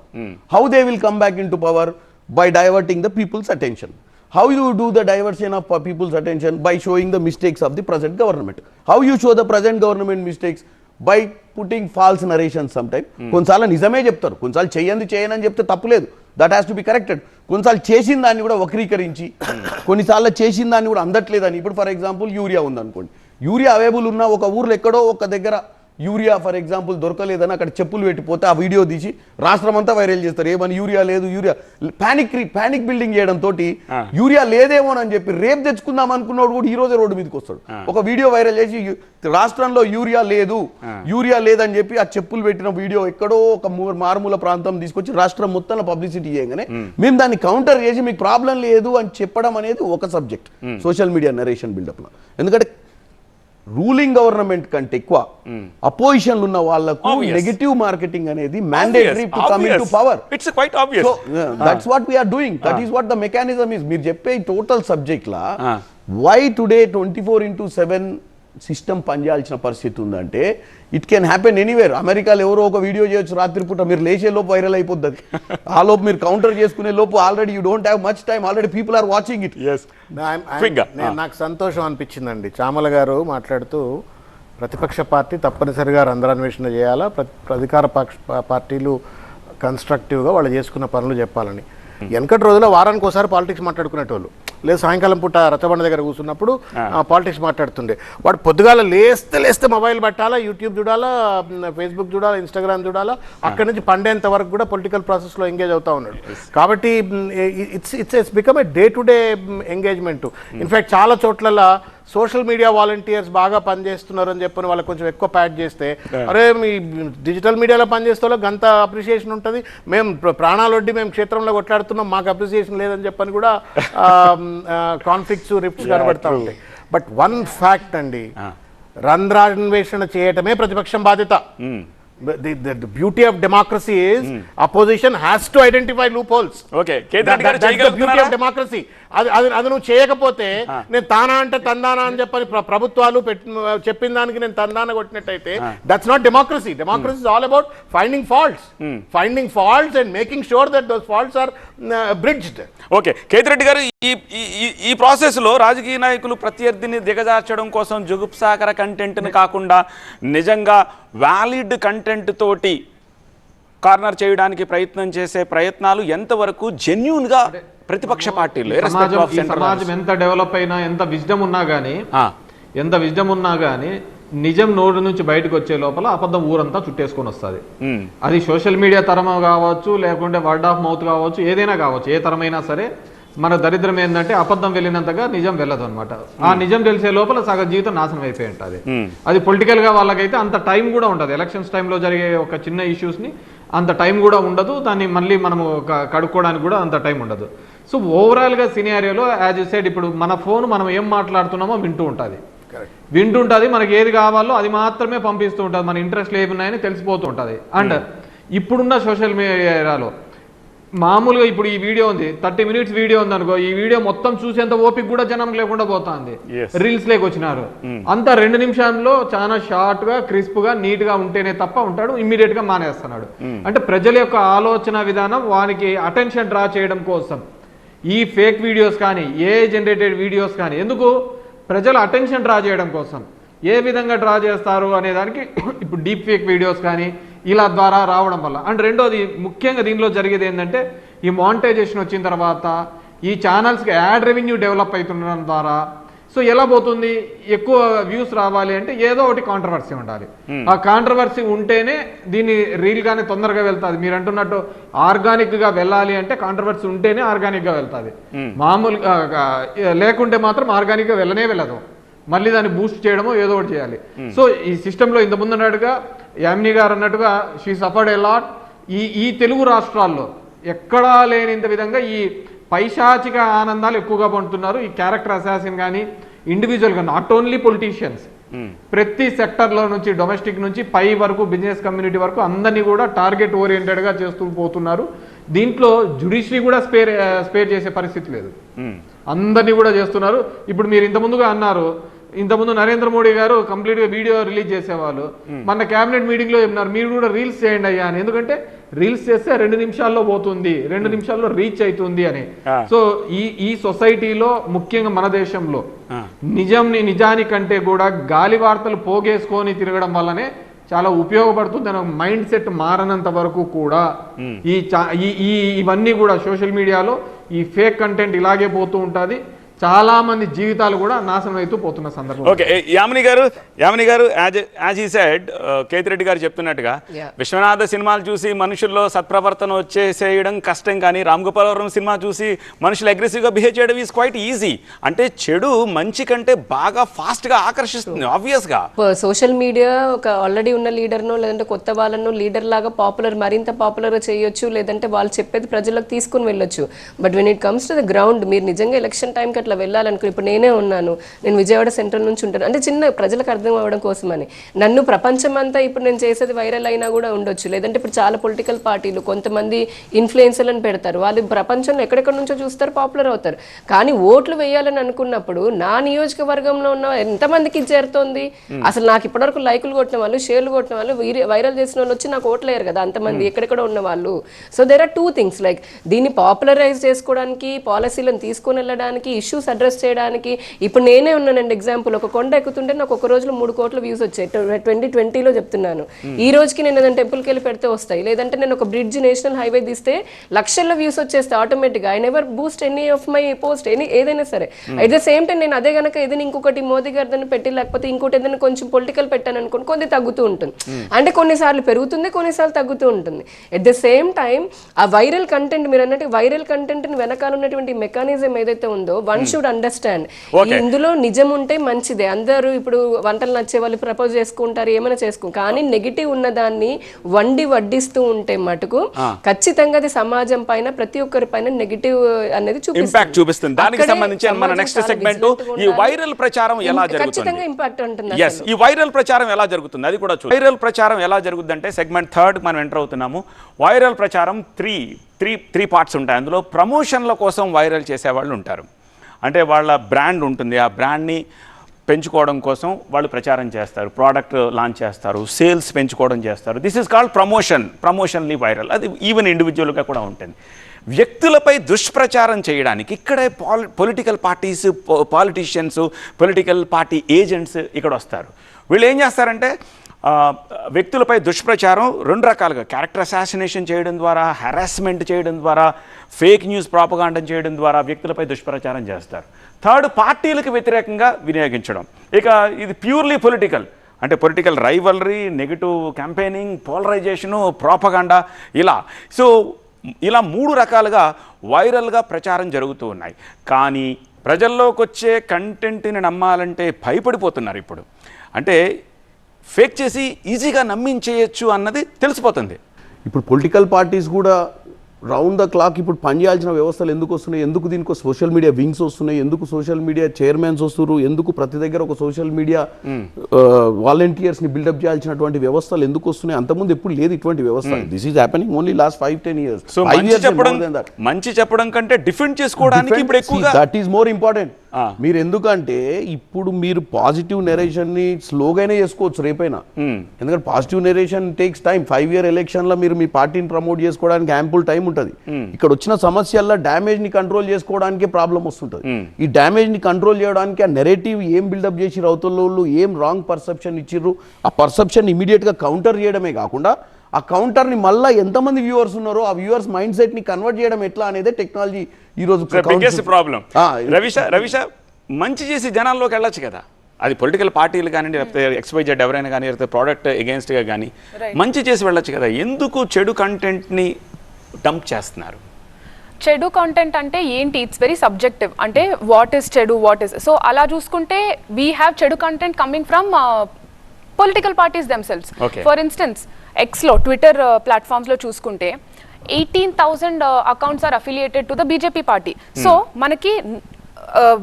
How they will come back into power? By diverting the people's attention. How you do the diversion of people's attention? By showing the mistakes of the present government. How you show the present government mistakes? By putting false narrations sometimes. కొన్నిసార్లు నిజమే చెప్తారు, కొన్నిసార్లు చేయనని చెప్తే తప్పులేదు, that has to be corrected. కొన్నిసార్లు చేసిన దాన్ని కూడా వక్రీకరించి, కొన్నిసార్లు చేసిన దాన్ని కూడా అందట్లేదని. ఇప్పుడు ఫర్ ఎగ్జాంపుల్ యూరియా ఉందనుకోండి, యూరియా అవైలబుల్ ఉన్న ఒక ఊర్లో ఎక్కడో ఒక దగ్గర యూరియా ఫర్ ఎగ్జాంపుల్ దొరకలేదని అక్కడ చెప్పులు పెట్టిపోతే ఆ వీడియో తీసి రాష్ట్రం అంతా వైరల్ చేస్తారు. ఏమని యూరియా లేదు, యూరియా పానిక్ బిల్డింగ్ చేయడంతో యూరియా లేదేమోనని చెప్పి రేపు తెచ్చుకుందాం అనుకున్నాడు కూడా ఈ రోజే రోడ్డు మీదకి వస్తాడు. ఒక వీడియో వైరల్ చేసి రాష్ట్రంలో యూరియా లేదని చెప్పి ఆ చెప్పులు పెట్టిన వీడియో ఎక్కడో ఒక మారుమూల ప్రాంతం తీసుకొచ్చి రాష్ట్రం మొత్తంలో పబ్లిసిటీ చేయగానే మేము దాన్ని కౌంటర్ చేసి మీకు ప్రాబ్లం లేదు అని చెప్పడం అనేది ఒక సబ్జెక్ట్ సోషల్ మీడియా నరేషన్ బిల్డప్లో. ఎందుకంటే రూలింగ్ గవర్నమెంట్ కంటే ఎక్కువ అపోజిషన్ ఉన్న వాళ్ళకు నెగటివ్ మార్కెటింగ్ అనేది mandatory to come into power. It's quite obvious. That's what we are doing, that is what the mechanism is. మీరు చెప్పే టోటల్ సబ్జెక్ట్ లా వై టుడే 24/7 సిస్టమ్ పనిచేయాల్సిన పరిస్థితి ఉందంటే ఇట్ కెన్ హ్యాపెన్ ఎనీవేర్. అమెరికాలో ఎవరో ఒక వీడియో చేయొచ్చు రాత్రిపూట, మీరు లేచే లోపు వైరల్ అయిపోద్ది. ఆ లోపు మీరు కౌంటర్ చేసుకునే లోపు already you don't have much time, already people are watching it. నాకు సంతోషం అనిపించిందండి చామల గారు మాట్లాడుతూ, ప్రతిపక్ష పార్టీ తప్పనిసరిగా రంధ్రాన్వేషణ చేయాలా, అధికార పార్టీలు కన్స్ట్రక్టివ్గా వాళ్ళు చేసుకున్న పనులు చెప్పాలని. వెనకటి రోజుల్లో వారానికి ఒకసారి పాలిటిక్స్ మాట్లాడుకునేటోళ్ళు, లేదు సాయంకాలం పూట రచ్చబండ దగ్గర కూర్చున్నప్పుడు పాలిటిక్స్ మాట్లాడుతుండే. వాడు పొద్దుగాల లేస్తే మొబైల్ పట్టాలా, యూట్యూబ్ చూడాలా, ఫేస్బుక్ చూడాలా, ఇన్స్టాగ్రామ్ చూడాలా, అక్కడి నుంచి పండేంత వరకు కూడా పొలిటికల్ ప్రాసెస్లో ఎంగేజ్ అవుతూ ఉన్నాడు. కాబట్టి it's become a day to day engagement. In fact చాలా చోట్ల సోషల్ మీడియా వాలంటీర్స్ బాగా పనిచేస్తున్నారు అని చెప్పని వాళ్ళకి కొంచెం ఎక్కువ ప్యాడ్ చేస్తే, అరే మీ డిజిటల్ మీడియాలో పనిచేస్తే వాళ్ళకి అంత అప్రిసియేషన్ ఉంటుంది, మేము ప్రాణాలొడ్డి మేము క్షేత్రంలో కొట్లాడుతున్నాం, మాకు అప్రిసియేషన్ లేదని చెప్పని కూడా కాన్ఫ్లిక్ట్స్ రిఫ్ట్స్ కనబడతా ఉంటాయి. బట్ వన్ ఫ్యాక్ట్ అండి, రంధ్రాన్వేషణ చేయటమే ప్రతిపక్షం బాధ్యత. The beauty of democracy is opposition has to identify loopholes. Okay, That's the beauty of democracy. అది నువ్వు చేయకపోతే నేను తానా అంటే తందానా అని చెప్పని ప్రభుత్వాలు చెప్పిన దానికి నేను తందాన కొట్టినట్టయితే that's not democracy. Democracy is all about finding faults and making sure that those faults are bridged. Okay, Kethireddy garu, ఈ ప్రాసెస్లో రాజకీయ నాయకులు ప్రత్యర్థిని దిగజార్చడం కోసం జుగుప్సాకర కంటెంట్ని కాకుండా నిజంగా వ్యాలిడ్ కంటెంట్ తోటి కార్నర్ చేయడానికి ప్రయత్నం చేసే ప్రయత్నాలు ఎంతవరకు జెన్యూన్గా ప్రతిపక్ష పార్టీలు సమాజం ఎంత డెవలప్ అయినా ఎంత విజ్డమ్ ఉన్నా గానీ నిజం నోటి నుంచి బయటకు వచ్చే లోపల అబద్ధం ఊరంతా చుట్టేసుకొని వస్తుంది. అది సోషల్ మీడియా తరం కావచ్చు, లేకుంటే వర్డ్ ఆఫ్ మౌత్ కావచ్చు, ఏదైనా కావచ్చు, ఏ తరమైనా సరే మన దరిద్రం ఏంటంటే అబద్ధం వెళ్ళినంతగా నిజం వెళ్ళదు అనమాట. ఆ నిజం తెలిసే లోపల సగ జీవితం నాశనం అయిపోయి ఉంటుంది. అది పొలిటికల్ గా వాళ్ళకైతే అంత టైం కూడా ఉండదు. ఎలక్షన్స్ టైంలో జరిగే ఒక చిన్న ఇష్యూస్ ని అంత టైం కూడా ఉండదు, దాన్ని మళ్ళీ మనము కడుక్కోవడానికి కూడా అంత టైం ఉండదు. సో ఓవరాల్ గా సినారియోలో యాజ్ యూ సెడ్, ఇప్పుడు మన ఫోన్ మనం ఏం మాట్లాడుతున్నామో వింటుంటుంది, మనకి ఏది కావాలో అది మాత్రమే పంపిస్తూ ఉంటుంది, మన ఇంట్రెస్ట్లు ఏమున్నాయని తెలిసిపోతూ ఉంటుంది. అండ్ ఇప్పుడున్న సోషల్ మీడియాలో మామూలుగా ఇప్పుడు ఈ వీడియో ఉంది, 30 minutes వీడియో ఉంది అనుకో, ఈ వీడియో మొత్తం చూసేంత ఓపిక కూడా జనం లేకుండా పోతుంది. రీల్స్ లేక వచ్చినారు అంతా 2 నిమిషాల్లో చాలా షార్ట్ గా క్రిస్ప్ గా నీట్ గా ఉంటేనే తప్ప ఉంటాడు, ఇమ్మీడియట్ గా మానేస్తున్నాడు. అంటే ప్రజల యొక్క ఆలోచన విధానం వానికి అటెన్షన్ డ్రా చేయడం కోసం ఈ ఫేక్ వీడియోస్ కానీ ఏ జనరేటెడ్ వీడియోస్ కానీ, ఎందుకు ప్రజల అటెన్షన్ డ్రా చేయడం కోసం ఏ విధంగా డ్రా చేస్తారు అనే దానికి ఇప్పుడు డీప్ ఫేక్ వీడియోస్ కానీ ఇలా ద్వారా రావడం వల్ల. అండ్ రెండోది ముఖ్యంగా దీనిలో జరిగేది ఏంటంటే, ఈ మానిటైజేషన్ వచ్చిన తర్వాత ఈ ఛానల్స్కి యాడ్ రెవెన్యూ డెవలప్ అవుతుండడం ద్వారా సో ఎలా పోతుంది, ఎక్కువ వ్యూస్ రావాలి అంటే ఏదో ఒకటి కాంట్రవర్సీ ఉండాలి. ఆ కాంట్రవర్సీ ఉంటేనే దీన్ని రీల్ గానే తొందరగా వెళ్తుంది. మీరు అంటున్నట్టు ఆర్గానిక్ గా వెళ్ళాలి అంటే కాంట్రవర్సీ ఉంటేనే ఆర్గానిక్ గా వెళ్తుంది. మామూలుగా లేకుంటే మాత్రం ఆర్గానిక్ గా వెళ్ళదు. మళ్ళీ దాన్ని బూస్ట్ చేయడమో ఏదో ఒకటి చేయాలి. సో ఈ సిస్టంలో ఇంతకుముందు అన్నట్టుగా యామిని గారు అన్నట్టుగా షీ సఫర్డ్ ఎ లాట్. ఈ తెలుగు రాష్ట్రాల్లో ఎక్కడా లేనంత విధంగా ఈ పైశాచిక ఆనందాలు ఎక్కువగా పొందుతున్నారు. ఈ క్యారెక్టర్ అసాసిన్ కానీ ఇండివిజువల్గా, నాట్ ఓన్లీ పొలిటీషియన్స్, ప్రతి సెక్టర్లో నుంచి డొమెస్టిక్ నుంచి పై వరకు బిజినెస్ కమ్యూనిటీ వరకు అందరినీ కూడా టార్గెట్ ఓరియంటెడ్గా చేస్తూ పోతున్నారు. దీంట్లో జ్యుడిషియరీ కూడా స్పేర్ చేసే పరిస్థితి లేదు, అందరినీ కూడా చేస్తున్నారు. ఇప్పుడు మీరు ఇంతకుముందుగా అన్నారు, ఇంతకుముందు నరేంద్ర మోడీ గారు కంప్లీట్ గా వీడియో రిలీజ్ చేసేవాళ్ళు. మన కేబినెట్ మీటింగ్ లో చెప్పినారు మీరు కూడా రీల్స్ చేయండి అయ్యా అని, ఎందుకంటే రీల్స్ చేస్తే 2 నిమిషాల్లో పోతుంది, 2 నిమిషాల్లో రీచ్ అవుతుంది అని. సో ఈ సొసైటీలో ముఖ్యంగా మన దేశంలో నిజానికంటే కూడా గాలి వార్తలు పోగేసుకొని తిరగడం వల్లనే చాలా ఉపయోగపడుతుంది. మైండ్ సెట్ మారనంత వరకు కూడా ఇవన్నీ కూడా సోషల్ మీడియాలో ఈ ఫేక్ కంటెంట్ ఇలాగే పోతూ ఉంటుంది. చాలా మంది జీవితాలు కూడా నాశనం అవుతూ పోతున్న సందర్భం. ఓకే, యామిని గారు యాజ్ ఈ సెడ్, కేతిరెడ్డి గారు చెప్తున్నట్టుగా విశ్వనాథ సినిమాలు చూసి మనుషుల్లో సత్ప్రవర్తన వచ్చేసేయడం కష్టం, కానీ రామ్ గోపాల్ వర్మ సినిమా చూసి మనుషులు అగ్రెసివ్గా బిహేవ్ చేయడం ఈజ్ క్వైట్ ఈజీ. అంటే చెడు మంచి కంటే బాగా ఫాస్ట్గా ఆకర్షిస్తుంది ఆబ్వియస్గా. సోషల్ మీడియా ఒక ఆల్రెడీ ఉన్న లీడర్నో లేదంటే కొత్త వాళ్ళను లీడర్ లాగా మరింత పాపులర్ చేయొచ్చు, లేదంటే వాళ్ళు చెప్పేది ప్రజలకు తీసుకుని వెళ్ళొచ్చు. But when it comes to the ground, మీరు నిజంగా ఎలక్షన్ టైంకి అట్లా వెళ్ళాలనుకో, ఇప్పుడు నేనే ఉన్నాను, నేను విజయవాడ సెంట్రల్ నుంచి ఉంటాను, అంటే చిన్న ప్రజలకు అర్థం అవ్వడం కోసమని నన్ను ప్రపంచం అంతా ఇప్పుడు నేను చేసేది వైరల్ అయినా కూడా ఉండొచ్చు. లేదంటే ఇప్పుడు చాలా పొలిటికల్ పార్టీలు కొంతమంది ఇన్ఫ్లుయెన్సర్లను పెడతారు, వాళ్ళు ప్రపంచంలో ఎక్కడెక్కడ నుంచో చూస్తారు, పాపులర్ అవుతారు. కానీ ఓట్లు వేయాలని అనుకున్నప్పుడు నా నియోజకవర్గంలో ఉన్న ఎంతమందికి చేరుతోంది, అసలు నాకు ఇప్పటివరకు లైకులు కొట్టిన వాళ్ళు, షేర్లు కొట్టిన వాళ్ళు, వైరల్ చేసిన వాళ్ళు వచ్చి నాకు ఓట్లు వేయరు కదా అంతమంది ఎక్కడెక్కడ ఉన్న వాళ్ళు. So there are 2 things, like దీన్ని పాపులరైజ్ చేసుకోవడానికి, పాలసీలను తీసుకొని వెళ్ళడానికి, ఇష్యూస్ అడ్రస్ చేయడానికి. ఇప్పుడు నేనే ఉన్నానండి ఎగ్జాంపుల్, ఒక కొండ ఎక్కుతుంటే నాకు ఒక రోజులో 3 కోట్ల వ్యూస్ వచ్చాయి 2020లో చెప్తున్నాను. ఈ రోజుకి నేను ఏదైనా టెంపుల్కి వెళ్ళి పెడితే వస్తాయి, లేదంటే నేను ఒక బ్రిడ్జ్ నేషనల్ హైవే తీస్తే లక్షల్లో వ్యూస్ వచ్చేస్తాయి ఆటోమేటిక్గా. I never Boost any of my post, ఏదైనా సరే. అట్ ద సేమ్ టైం నేను అదే కనుక ఏదైనా ఇంకొకటి మోదీ గారిని పెట్టి, లేకపోతే ఇంకోటి ఏదైనా కొంచెం పొలిటికల్ పెట్టాను అనుకోండి, కొద్ది తగ్గుతూ ఉంటుంది. అంటే కొన్నిసార్లు పెరుగుతుంది, కొన్నిసార్లు తగ్గుతూ ఉంటుంది. ఎట్ ద సేమ్ టైం ఆ వైరల్ కంటెంట్, మీరు అన్నట్టు వైరల్ కంటెంట్ వెనకాల ఉన్నటువంటి మెకానిజం ఏదైతే ఉందో, వన్ షుడ్ అండర్స్టాండ్ Okay. ఇందులో నిజం ఉంటే మంచిదే. అందరూ ఇప్పుడు వంటలు నచ్చే వాళ్ళు ప్రపోజ్ చేసుకుంటారు, ఏమైనా చేసుకో, కానీ నెగిటివ్ ఉన్న దాన్ని వడ్డిస్తూ ఉంటే మటుకు ఖచ్చితంగా అది సమాజం పైన ప్రతి ఒక్కరి పైన నెగిటివ్ అనేది ఇంపాక్ట్ చూపిస్తుంది. దానికి సంబంధించి మన నెక్స్ట్ సెగ్మెంట్ ఈ వైరల్ ప్రచారం ఎలా జరుగుతుంది, ఖచ్చితంగా ఇంపాక్ట్ ఉంటుంది. ఎస్, ఈ వైరల్ ప్రచారం ఎలా జరుగుతుంది అది కూడా చూడండి. వైరల్ ప్రచారం ఎలా జరుగుతుంది అంటే సెగ్మెంట్ 3 మనం ఎంటర్ అవుతున్నాము. వైరల్ ప్రచారం త్రీ పార్ట్స్ ఉంటాయి. అందులో ప్రమోషన్ల కోసం వైరల్ చేసేవాళ్ళు ఉంటారు. అంటే వాళ్ళ బ్రాండ్ ఉంటుంది, ఆ బ్రాండ్ని పెంచుకోవడం కోసం వాళ్ళు ప్రచారం చేస్తారు, ప్రోడక్ట్ లాంచ్ చేస్తారు, సేల్స్ పెంచుకోవడం చేస్తారు. This is called promotionally viral. అది ఈవెన్ ఇండివిజువల్గా కూడా ఉంటుంది. వ్యక్తులపై దుష్ప్రచారం చేయడానికి ఇక్కడే political parties, politicians, political party agents ఇక్కడ వస్తారు. వీళ్ళు ఏం చేస్తారంటే వ్యక్తులపై దుష్ప్రచారం 2 రకాలుగా, క్యారెక్టర్ అసాసినేషన్ చేయడం ద్వారా, హెరాస్మెంట్ చేయడం ద్వారా, ఫేక్ న్యూస్ ప్రాపగాండం చేయడం ద్వారా వ్యక్తులపై దుష్ప్రచారం చేస్తారు. 3 పార్టీలకు వ్యతిరేకంగా వినియోగించడం. ఇక ఇది ప్యూర్లీ పొలిటికల్, అంటే political rivalry, negative campaigning, polarisation, propaganda, ఇలా 3 రకాలుగా వైరల్గా ప్రచారం జరుగుతూ ఉన్నాయి. కానీ ప్రజల్లోకి వచ్చే కంటెంట్ని నమ్మాలంటే భయపడిపోతున్నారు ఇప్పుడు. అంటే ఫేక్ చేసి ఈజీగా నమ్మించేయచ్చు అన్నది తెలిసిపోతుంది. ఇప్పుడు పొలిటికల్ పార్టీస్ కూడా రౌండ్ ద క్లాక్ ఇప్పుడు పనిచేయాల్సిన వ్యవస్థలు ఎందుకు వస్తున్నాయి, ఎందుకు దీనికి సోషల్ మీడియా వింగ్స్ వస్తున్నాయి, ఎందుకు సోషల్ మీడియా చైర్మన్స్ వస్తున్నారు, ఎందుకు ప్రతి దగ్గర ఒక సోషల్ మీడియా వాలంటీర్స్ని బిల్డప్ చేయాల్సినటువంటి వ్యవస్థలు ఎందుకు వస్తున్నాయి? అంతకుముందు ఎప్పుడు లేదు ఇటువంటి వ్యవస్థ. This is happening only last 5-10 years. So మంచి చెప్పడం కంటే డిఫెండ్ చేసుకోవడానికి ఇప్పుడు ఎక్కువగా దట్ ఈస్ మోర్ ఇంపార్టెంట్. మీరు ఎందుకంటే ఇప్పుడు మీరు పాజిటివ్ నెరేషన్ ని స్లోగానే చేసుకోవచ్చు రేపైనా, ఎందుకంటే positive narration takes time. 5-year election లో మీరు మీ పార్టీని ప్రమోట్ చేసుకోవడానికి యాంపుల్ టైం ఉంటుంది. ఇక్కడ వచ్చిన సమస్యల్లో డ్యామేజ్ ని కంట్రోల్ చేసుకోవడానికి ప్రాబ్లం వస్తుంటుంది. ఈ డ్యామేజ్ ని కంట్రోల్ చేయడానికి ఆ నెరేటివ్ ఏం బిల్డప్ చేసి అవతల ఏం రాంగ్ పర్సెప్షన్ ఇచ్చిర్రు, ఆ పర్సెప్షన్ ఇమీడియట్ గా కౌంటర్ చేయడమే కాకుండా ఆ కౌంటర్ని మళ్ళీ ఎంతమంది వ్యూవర్స్ ఉన్నారో ఆ వ్యూవర్స్ మైండ్ సెట్ని కన్వర్ట్ చేయడం ఎట్లా అనేది టెక్నాలజీ ఈరోజు బిగ్గెస్ట్ ప్రాబ్లం. రవిష మంచి చేసి జనాల్లోకి వెళ్ళొచ్చు కదా. అది పొలిటికల్ పార్టీలు కానీ, లేకపోతే XYZ ఎవరైనా కానీ, లేకపోతే ప్రోడక్ట్ ఎగెన్స్ట్గా కానీ మంచి చేసి వెళ్ళొచ్చు కదా. ఎందుకు చెడు కంటెంట్ని డంప్ చేస్తున్నారు? చెడు కంటెంట్ అంటే ఏంటి? It's very subjective. అంటే వాట్ ఈస్ చెడు, వాట్ ఈస్, సో అలా చూసుకుంటే వీ హ్యావ్ చెడు content coming from political parties themselves. For instance ఎక్స్లో, ట్విట్టర్ ప్లాట్ఫామ్స్లో చూసుకుంటే 18,000 accounts are affiliated to the BJP party. So మనకి